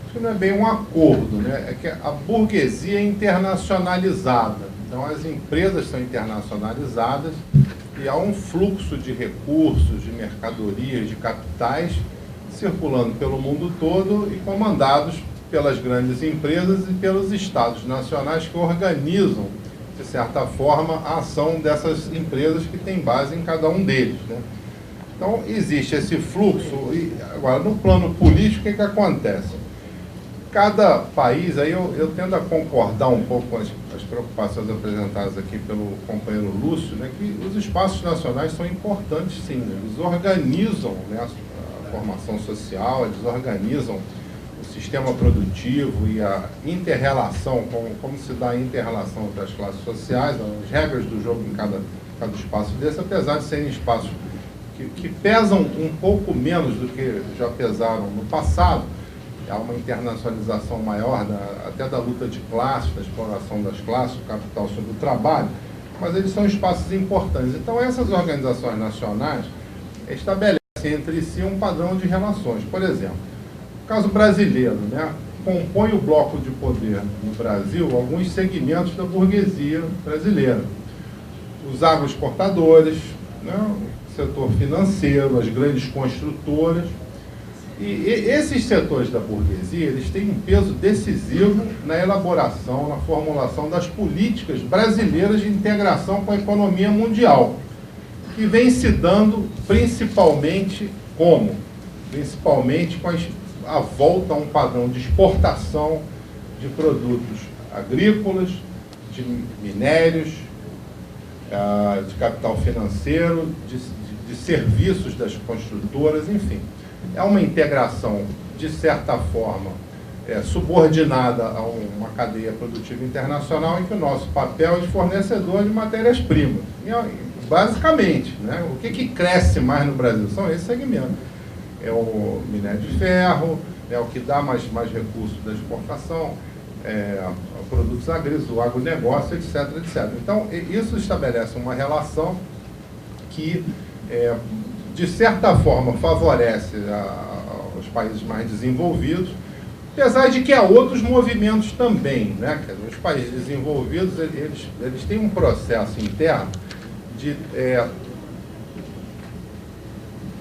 Isso não é bem um acordo, né? É que a burguesia é internacionalizada. Então as empresas são internacionalizadas e há um fluxo de recursos, de mercadorias, de capitais circulando pelo mundo todo e comandados pelas grandes empresas e pelos estados nacionais que organizam, de certa forma, a ação dessas empresas que tem base em cada um deles, né? Então, existe esse fluxo. E agora, no plano político, o que acontece? Cada país, aí eu tendo a concordar um pouco com as preocupações apresentadas aqui pelo companheiro Lúcio, né, que os espaços nacionais são importantes, sim, né? Eles organizam, né, a formação social, eles organizam o sistema produtivo e a inter-relação, como se dá a inter-relação entre as classes sociais, as regras do jogo em cada espaço desse, apesar de serem espaços que pesam um pouco menos do que já pesaram no passado. Há uma internacionalização maior, até da luta de classes, da exploração das classes, do capital sobre o trabalho, mas eles são espaços importantes. Então, essas organizações nacionais estabelecem entre si um padrão de relações. Por exemplo, no caso brasileiro, né, compõe o bloco de poder no Brasil alguns segmentos da burguesia brasileira. Os agroexportadores, né, o setor financeiro, as grandes construtoras. E esses setores da burguesia, eles têm um peso decisivo na elaboração, na formulação das políticas brasileiras de integração com a economia mundial, que vem se dando principalmente como principalmente com a volta a um padrão de exportação de produtos agrícolas, de minérios, de capital financeiro, de serviços das construtoras, enfim. É uma integração, de certa forma, subordinada a uma cadeia produtiva internacional em que o nosso papel é de fornecedor de matérias-primas. Basicamente, né? O que cresce mais no Brasil? São esses segmentos. É o minério de ferro, é o que dá mais recursos da exportação, produtos agrícolas, o agronegócio, etc, etc. Então, isso estabelece uma relação que, de certa forma, favorece os países mais desenvolvidos, apesar de que há outros movimentos também, né? Os países desenvolvidos, eles têm um processo interno de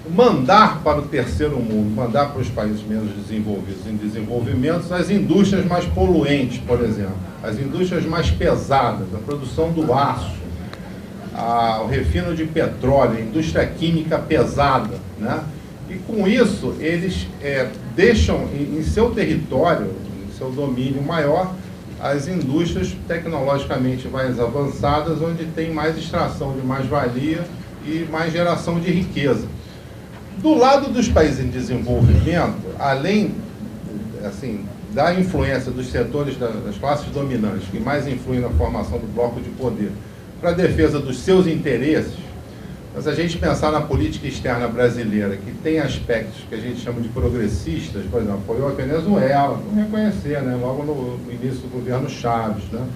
mandar para o terceiro mundo, mandar para os países menos desenvolvidos em desenvolvimento, as indústrias mais poluentes, por exemplo, as indústrias mais pesadas, a produção do aço, o refino de petróleo, a indústria química pesada, né? E com isso eles deixam em seu território, em seu domínio maior, as indústrias tecnologicamente mais avançadas, onde tem mais extração de mais-valia e mais geração de riqueza. Do lado dos países em desenvolvimento, além assim, da influência dos setores das classes dominantes, que mais influem na formação do bloco de poder, para a defesa dos seus interesses, mas a gente pensar na política externa brasileira, que tem aspectos que a gente chama de progressistas, por exemplo, apoiou a Venezuela, vamos reconhecer, né, logo no início do governo Chaves, né,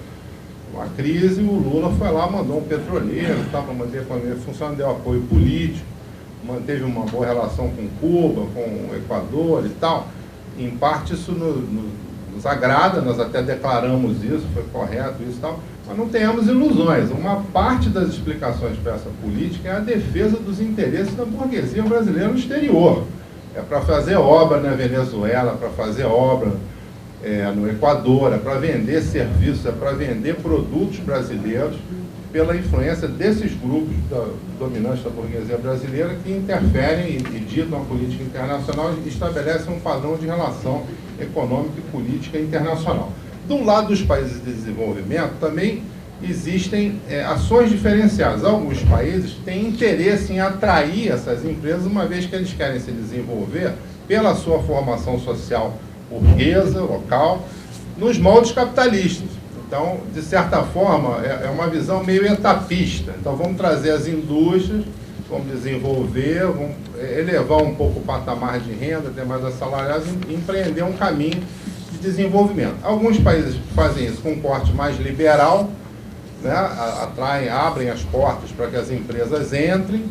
uma crise, o Lula foi lá, mandou um petroleiro, para manter a economia funcionando, deu apoio político, manteve uma boa relação com Cuba, com o Equador e tal. Em parte isso nos agrada, nós até declaramos isso, foi correto isso e tal, mas não tenhamos ilusões. Uma parte das explicações para essa política é a defesa dos interesses da burguesia brasileira no exterior. É para fazer obra na Venezuela, para fazer obra no Equador, é para vender serviços, é para vender produtos brasileiros, pela influência desses grupos dominantes da burguesia brasileira que interferem e ditam a política internacional e estabelecem um padrão de relação econômica e política internacional. Do lado dos países de desenvolvimento, também existem ações diferenciadas. Alguns países têm interesse em atrair essas empresas, uma vez que eles querem se desenvolver pela sua formação social burguesa, local, nos moldes capitalistas. Então, de certa forma, é uma visão meio etapista. Então, vamos trazer as indústrias, vamos desenvolver, vamos elevar um pouco o patamar de renda, ter mais assalariados e empreender um caminho de desenvolvimento. Alguns países fazem isso com um corte mais liberal, né? Abrem as portas para que as empresas entrem.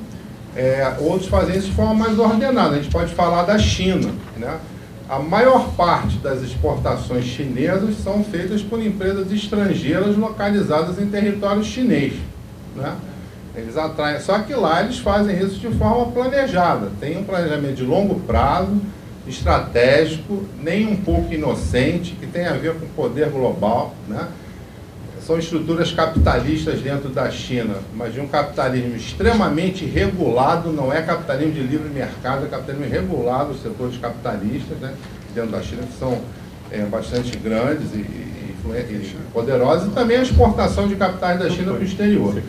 Outros fazem isso de forma mais ordenada. A gente pode falar da China, né? A maior parte das exportações chinesas são feitas por empresas estrangeiras localizadas em território chinês, né? Eles atraem, só que lá eles fazem isso de forma planejada, tem um planejamento de longo prazo, estratégico, nem um pouco inocente, que tem a ver com o poder global, né? São estruturas capitalistas dentro da China, mas de um capitalismo extremamente regulado, não é capitalismo de livre mercado, é capitalismo regulado, os setores capitalistas, né, dentro da China, que são bastante grandes e poderosos, e também a exportação de capitais da China para o exterior.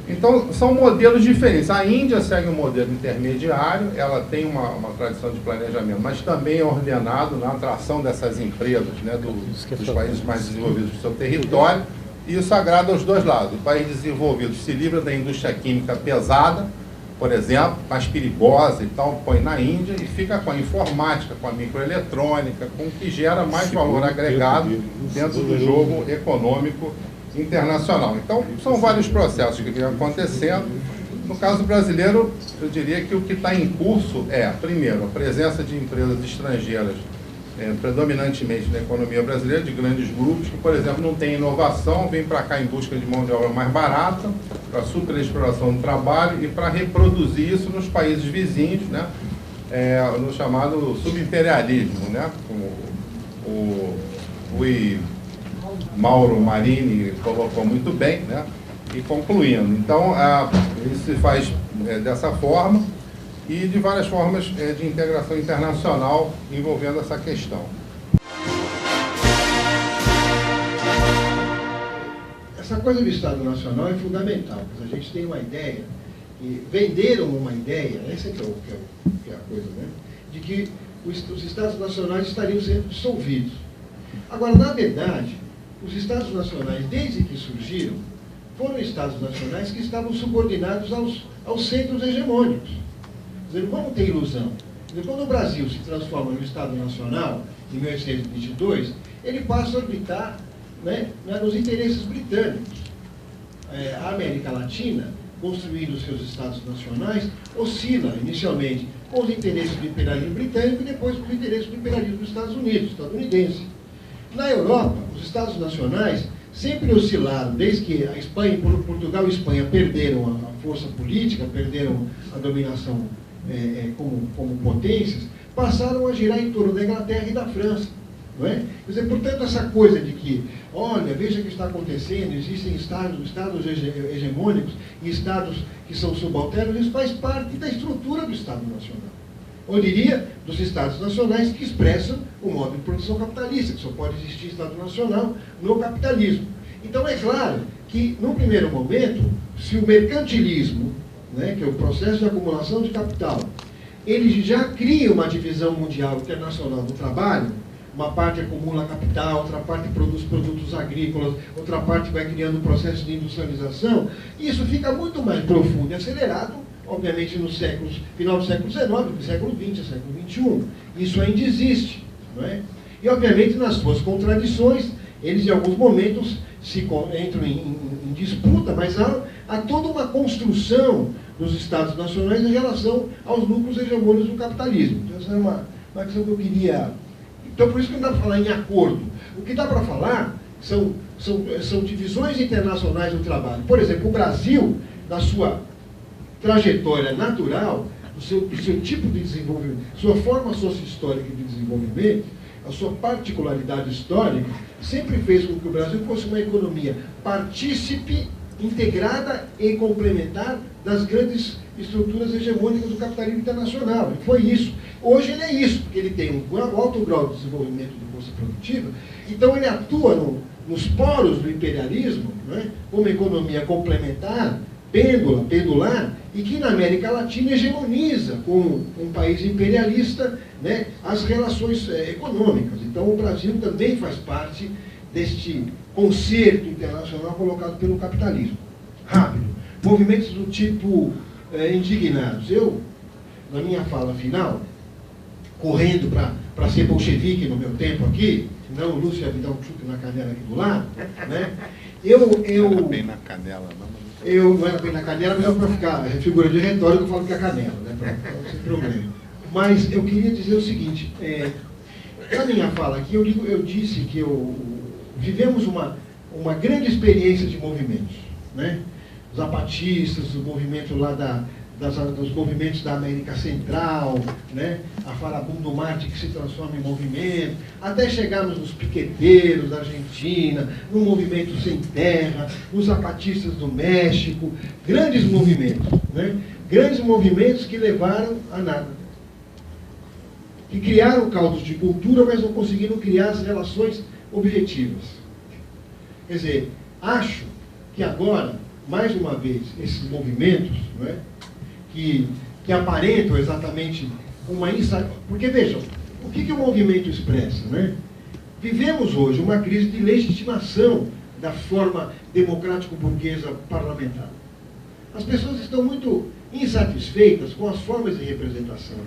Então, são modelos diferentes. A Índia segue um modelo intermediário, ela tem uma tradição de planejamento, mas também é ordenado na atração dessas empresas, né, dos países mais desenvolvidos do seu território. E isso agrada aos dois lados. O país desenvolvido se livra da indústria química pesada, por exemplo, mais perigosa e tal, põe na Índia e fica com a informática, com a microeletrônica, com o que gera mais valor agregado dentro do jogo econômico internacional. Então, são vários processos que vêm acontecendo. No caso brasileiro, eu diria que o que está em curso é, primeiro, a presença de empresas estrangeiras predominantemente na economia brasileira, de grandes grupos que, por exemplo, não têm inovação, vêm para cá em busca de mão de obra mais barata, para superexploração do trabalho e para reproduzir isso nos países vizinhos, né, no chamado subimperialismo, né, como o Mauro Marini colocou muito bem, né, e concluindo. Então, isso se faz dessa forma. e de várias formas de integração internacional envolvendo essa questão. Essa coisa do Estado Nacional é fundamental, porque a gente tem uma ideia, e venderam uma ideia, essa que é a coisa, né? De que os Estados Nacionais estariam sendo dissolvidos. Agora, na verdade, os Estados Nacionais, desde que surgiram, foram Estados Nacionais que estavam subordinados aos centros hegemônicos. Quer dizer, vamos ter ilusão. Quer dizer, quando o Brasil se transforma no Estado Nacional, em 1822, ele passa a orbitar, né, nos interesses britânicos. A América Latina, construindo seus Estados Nacionais, oscila inicialmente com os interesses do imperialismo britânico e depois com os interesses do imperialismo dos Estados Unidos, estadunidense. Na Europa, os Estados Nacionais sempre oscilaram, desde que a Espanha, Portugal e Espanha perderam a força política, perderam a dominação como potências, passaram a girar em torno da Inglaterra e da França. Não é? Quer dizer, portanto, essa coisa de que, olha, veja o que está acontecendo, existem estados hegemônicos e estados que são subalternos, isso faz parte da estrutura do Estado Nacional. Eu diria, dos Estados Nacionais que expressam o modo de produção capitalista, que só pode existir Estado Nacional no capitalismo. Então, é claro que, num primeiro momento, se o mercantilismo, né, que é o processo de acumulação de capital, ele já cria uma divisão mundial internacional do trabalho, uma parte acumula capital, outra parte produz produtos agrícolas, outra parte vai criando um processo de industrialização, e isso fica muito mais profundo e acelerado, obviamente, nos séculos, final do século XIX, do século XX, século XXI. Isso ainda existe, não é? E, obviamente, nas suas contradições, eles, em alguns momentos, entram em disputa, mas há toda uma construção dos Estados Nacionais em relação aos núcleos hegemônicos do capitalismo. Então, essa é uma questão que eu queria... Então, por isso que não dá para falar em acordo. O que dá para falar são divisões internacionais do trabalho. Por exemplo, o Brasil, na sua trajetória natural, o seu tipo de desenvolvimento, sua forma sociohistórica de desenvolvimento, a sua particularidade histórica, sempre fez com que o Brasil fosse uma economia partícipe, integrada e complementar das grandes estruturas hegemônicas do capitalismo internacional. E foi isso. Hoje ele é isso, porque ele tem um alto grau de desenvolvimento de força produtiva, então ele atua nos poros do imperialismo, né, como economia complementar, pendular, e que na América Latina hegemoniza, como um país imperialista, né, as relações econômicas. Então o Brasil também faz parte deste concerto internacional colocado pelo capitalismo. Rápido. Movimentos do tipo indignados. Eu, na minha fala final, correndo para ser bolchevique no meu tempo aqui, senão o Lúcio ia me dar um chute na canela aqui do lado, né? Não era bem na canela, não. Não era bem na canela, mas para ficar figura de retórica, eu falo que é canela, né? Para sem problema. Mas eu queria dizer o seguinte, na minha fala aqui, eu disse que vivemos uma grande experiência de movimentos, né? Zapatistas, o movimento lá dos movimentos da América Central, né? A Farabundo Marte que se transforma em movimento, até chegarmos nos piqueteiros da Argentina, no movimento sem terra, nos zapatistas do México, grandes movimentos, né? Grandes movimentos que levaram a nada. Que criaram caldos de cultura, mas não conseguiram criar as relações objetivas. Quer dizer, acho que agora, mais uma vez, esses movimentos, não é? Que aparentam exatamente uma insatisfação. Porque, vejam, o que o movimento expressa, né? Vivemos hoje uma crise de legitimação da forma democrático-burguesa parlamentar. As pessoas estão muito insatisfeitas com as formas de representação,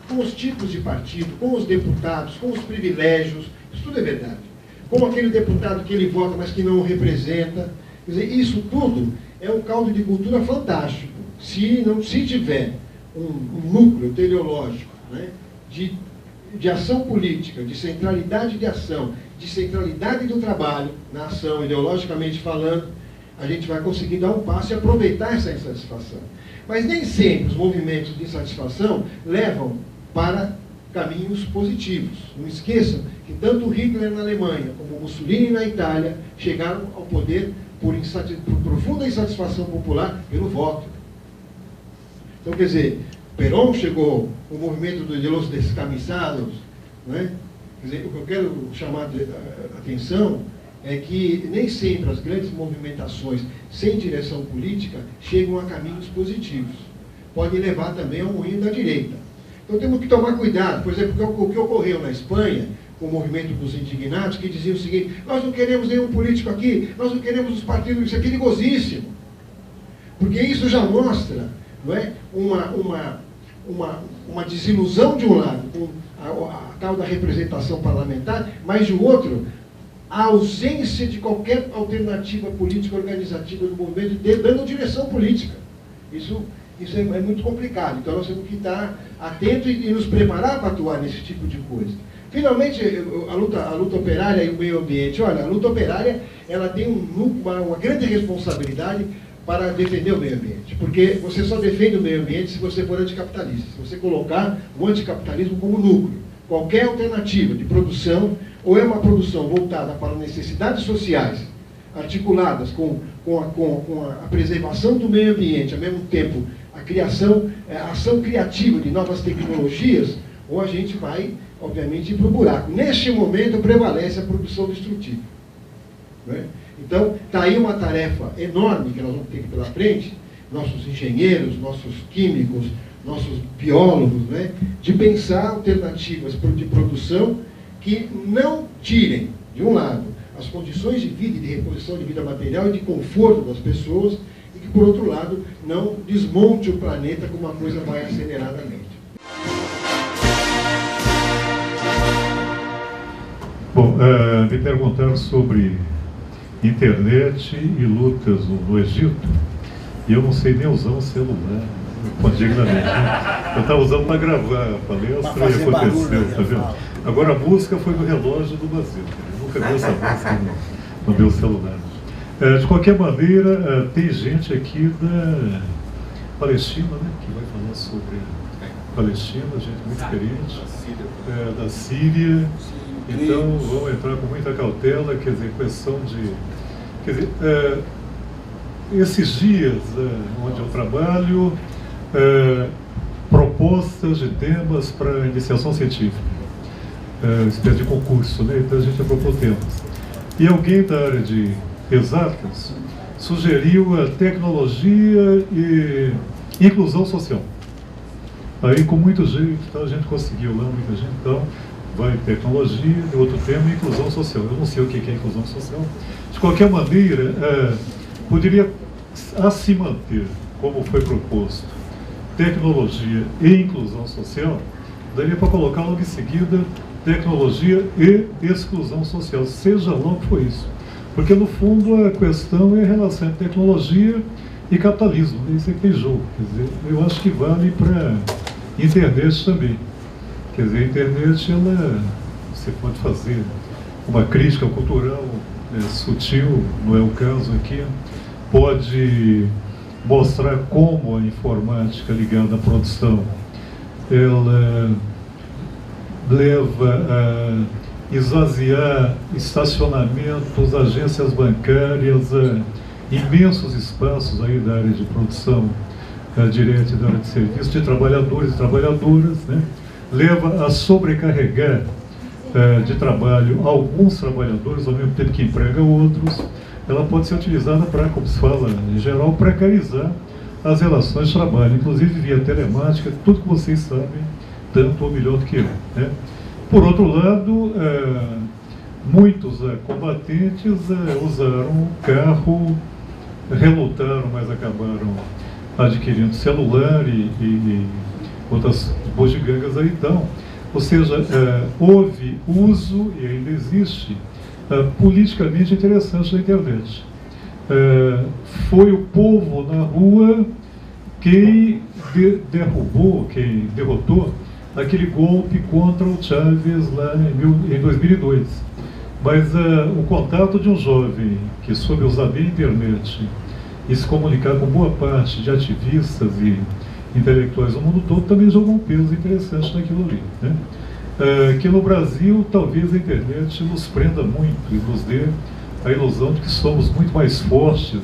com os tipos de partido, com os deputados, com os privilégios, isso tudo é verdade. Com aquele deputado que ele vota, mas que não o representa. Quer dizer, isso tudo é um caldo de cultura fantástico. Se tiver um núcleo teleológico, né, de ação política, de centralidade de ação, de centralidade do trabalho na ação, ideologicamente falando, a gente vai conseguir dar um passo e aproveitar essa insatisfação. Mas nem sempre os movimentos de insatisfação levam para caminhos positivos. Não esqueçam que tanto Hitler na Alemanha como Mussolini na Itália chegaram ao poder por profunda insatisfação popular pelo voto. Então, quer dizer, Perón chegou, o movimento de los descamisados, não é? Quer dizer, o que eu quero chamar a atenção é que nem sempre as grandes movimentações sem direção política chegam a caminhos positivos. Pode levar também ao moinho da direita. Então temos que tomar cuidado. Por exemplo, o que ocorreu na Espanha, com o movimento dos indignados, que diziam o seguinte: nós não queremos nenhum político aqui, nós não queremos os partidos, isso é perigosíssimo. Porque isso já mostra, não é, uma desilusão de um lado, com a tal da representação parlamentar, mas de outro, a ausência de qualquer alternativa política organizativa do movimento, dando direção política. Isso é muito complicado. Então nós temos que estar atentos e nos preparar para atuar nesse tipo de coisa. Finalmente, a luta operária e o meio ambiente. Olha, a luta operária, ela tem uma grande responsabilidade para defender o meio ambiente. Porque você só defende o meio ambiente se você for anticapitalista, se você colocar o anticapitalismo como núcleo. Qualquer alternativa de produção, ou é uma produção voltada para necessidades sociais, articuladas com a preservação do meio ambiente, ao mesmo tempo a ação criativa de novas tecnologias, ou a gente vai, obviamente, ir para o buraco. Neste momento prevalece a produção destrutiva. Não é? Então, está aí uma tarefa enorme que nós vamos ter pela frente, nossos engenheiros, nossos químicos, nossos biólogos, né, de pensar alternativas de produção que não tirem, de um lado, as condições de vida e de reposição de vida material e de conforto das pessoas, e que, por outro lado, não desmonte o planeta como uma coisa vai aceleradamente. Bom, me perguntaram sobre internet e lutas no Egito, e eu não sei nem usar um celular, dignamente. Né? Eu estava usando para gravar a palestra e aconteceu, tá vendo? Agora a música foi do relógio do Brasil, eu nunca vi essa música no meu celular. De qualquer maneira, tem gente aqui da Palestina, né, que vai falar sobre a Palestina, gente muito experiente, da Síria. Então, vamos entrar com muita cautela, quer dizer, questão de... Quer dizer, esses dias onde eu trabalho, propostas de temas para iniciação científica, espécie de concurso, né? Então a gente propôs temas. E alguém da área de exatas sugeriu a tecnologia e inclusão social. Aí, com muito jeito, então, a gente conseguiu lá, muita gente, então... vai tecnologia, e outro tema, inclusão social. Eu não sei o que é inclusão social. De qualquer maneira, poderia se manter, como foi proposto, tecnologia e inclusão social, daria para colocar logo em seguida tecnologia e exclusão social, seja lá o que for isso. Porque, no fundo, a questão é a relação entre tecnologia e capitalismo. Isso é que tem jogo. Quer dizer, eu acho que vale para a internet também. Quer dizer, a internet, você pode fazer uma crítica cultural sutil, não é o caso aqui, pode mostrar como a informática ligada à produção, ela leva a esvaziar estacionamentos, agências bancárias, imensos espaços aí da área de produção direta e da área de serviço, de trabalhadores e trabalhadoras, né? Leva a sobrecarregar de trabalho alguns trabalhadores, ao mesmo tempo que emprega outros. Ela pode ser utilizada para, como se fala em geral, precarizar as relações de trabalho, inclusive via telemática, tudo que vocês sabem, tanto ou melhor do que eu, né? Por outro lado, muitos combatentes usaram o carro, relutaram, mas acabaram adquirindo celular e outras bugigangas aí, então. Ou seja, houve uso, e ainda existe, politicamente interessante da internet. Foi o povo na rua quem derrubou, quem derrotou aquele golpe contra o Chávez lá em 2002. Mas o contato de um jovem que soube usar bem a internet e se comunicar com boa parte de ativistas e intelectuais do mundo todo também jogou um peso interessante naquilo ali, né? Que no Brasil talvez a internet nos prenda muito e nos dê a ilusão de que somos muito mais fortes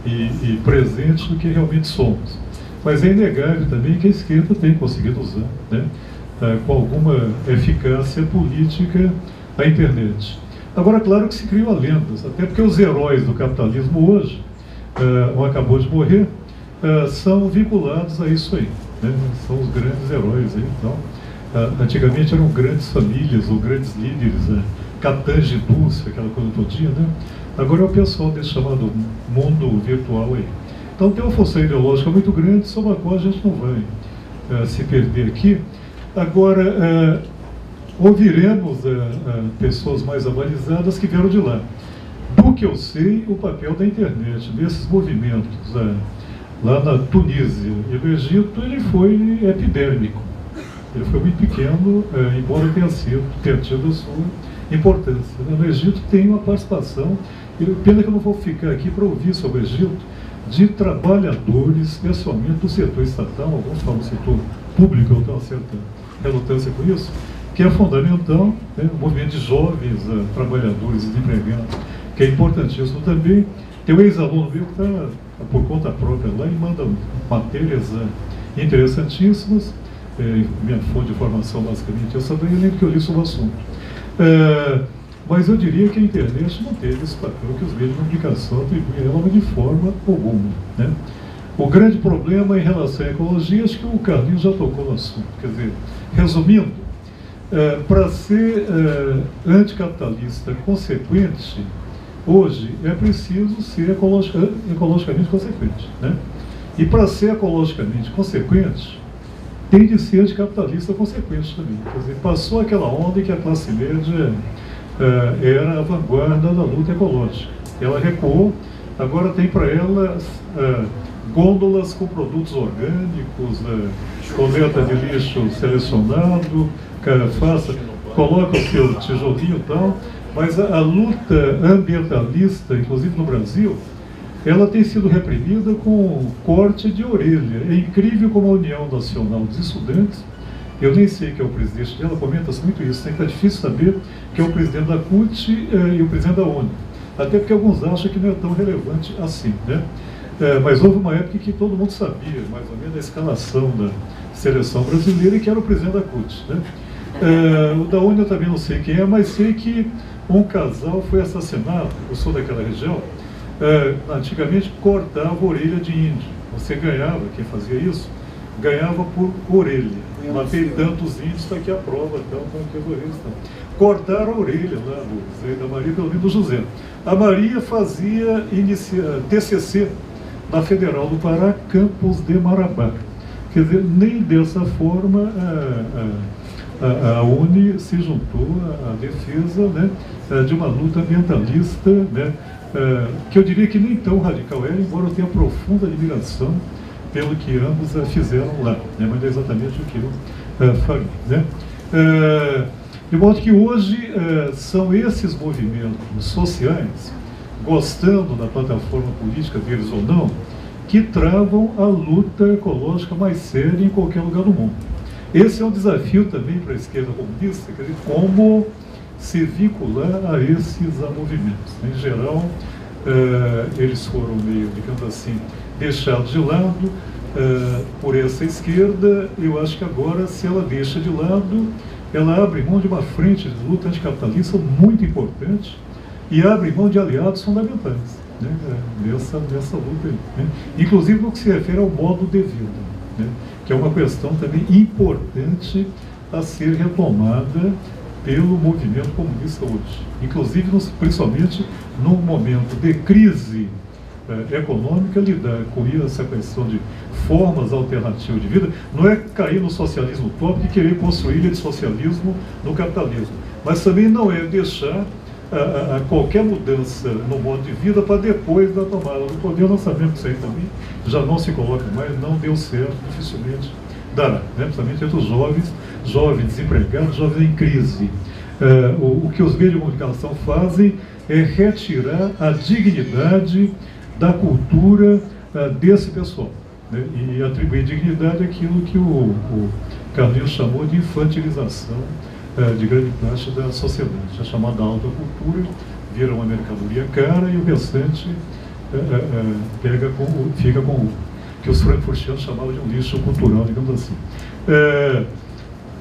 e presentes do que realmente somos. Mas é inegável também que a esquerda tem conseguido usar, né, com alguma eficácia política, a internet. Agora, claro que se criam lendas, até porque os heróis do capitalismo hoje, um acabou de morrer, são vinculados a isso aí, né? São os grandes heróis aí. Então, antigamente eram grandes famílias ou grandes líderes, capitães de indústria, aquela coisa todinha, né? Agora é o pessoal desse chamado mundo virtual aí. Então tem uma função ideológica muito grande, sobre a qual a gente não vai se perder aqui. Agora, ouviremos pessoas mais avalizadas que vieram de lá. Do que eu sei, o papel da internet nesses movimentos lá na Tunísia e no Egito, ele foi epidérmico. Ele foi muito pequeno, embora tenha tido a sua importância. No Egito tem uma participação, pena que eu não vou ficar aqui para ouvir sobre o Egito, de trabalhadores, especialmente do setor estatal, alguns falam do setor público, eu tenho uma certa relutância com isso, que é fundamental, né, o movimento de jovens trabalhadores e desempregados, que é importantíssimo também. Tem um ex-aluno meu que está por conta própria lá e manda matérias interessantíssimas, minha fonte de formação basicamente essa daí, eu lembro que eu li sobre o assunto. Mas eu diria que a internet não teve esse papel que os meios de comunicação atribuem a ela de forma alguma, né? O grande problema em relação à ecologia, acho que o Carlinhos já tocou no assunto. Quer dizer, resumindo, para ser anticapitalista consequente, hoje é preciso ser ecologicamente consequente, né? E para ser ecologicamente consequente, tem de ser anticapitalista consequente também. Quer dizer, passou aquela onda em que a classe média era a vanguarda da luta ecológica. Ela recuou, agora tem para ela gôndolas com produtos orgânicos, coleta de lixo selecionado, coloca o seu tijolinho e tal, mas a luta ambientalista, inclusive no Brasil, ela tem sido reprimida com corte de orelha. É incrível como a União Nacional dos Estudantes, eu nem sei quem é o presidente dela, comenta-se muito isso, né? Está difícil saber quem é o presidente da CUT e o presidente da ONU. Até porque alguns acham que não é tão relevante assim, né? Mas houve uma época que todo mundo sabia, mais ou menos, a escalação da seleção brasileira e que era o presidente da CUT, né? O da ONU eu também não sei quem é, mas sei que um casal foi assassinado, eu sou daquela região, antigamente cortava a orelha de índio. Você ganhava, quem fazia isso, ganhava por orelha. Matei tantos índios, está aqui a prova, então, que as orelhas estão. Cortaram a orelha lá do Zé da Maria, pelo menos do José. A Maria fazia TCC na Federal do Pará, Campos de Marabá. Quer dizer, nem dessa forma a UNE se juntou à defesa, né, de uma luta ambientalista, né, que eu diria que nem tão radical era, embora eu tenha profunda admiração pelo que ambos fizeram lá, né, mas é exatamente o que eu falei, né. De modo que hoje são esses movimentos sociais, gostando da plataforma política deles ou não, que travam a luta ecológica mais séria em qualquer lugar do mundo. Esse é um desafio também para a esquerda comunista, quer dizer, como se vincular a esses movimentos. Em geral, eles foram meio, digamos assim, deixados de lado por essa esquerda. Eu acho que agora, se ela deixa de lado, ela abre mão de uma frente de luta anticapitalista muito importante e abre mão de aliados fundamentais, né, nessa luta aí, né? Inclusive no que se refere ao modo de vida, né, que é uma questão também importante a ser retomada pelo movimento comunista hoje. Inclusive, principalmente num momento de crise econômica, lidar com essa questão de formas alternativas de vida, não é cair no socialismo utópico e querer possuir de socialismo no capitalismo, mas também não é deixar qualquer mudança no modo de vida para depois da tomada do poder. Nós sabemos que isso aí também já não se coloca mais, não deu certo, dificilmente dará, né? Principalmente entre os jovens desempregados, jovens em crise. O que os meios de comunicação fazem é retirar a dignidade da cultura desse pessoal, né? E atribuir dignidade àquilo que o Carlinhos chamou de infantilização de grande parte da sociedade. A chamada alta cultura vira uma mercadoria cara e o restante fica com o lucro. que os frankfurtianos chamavam de um lixo cultural, digamos assim.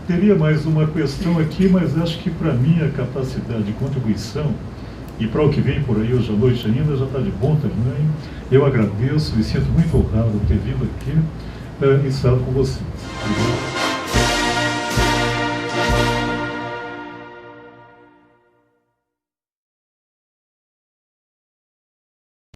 Teria mais uma questão aqui, mas acho que para mim a capacidade de contribuição e para o que vem por aí hoje à noite ainda já está de bom tamanho. Eu agradeço, me sinto muito honrado por ter vindo aqui e estar com vocês. Obrigado.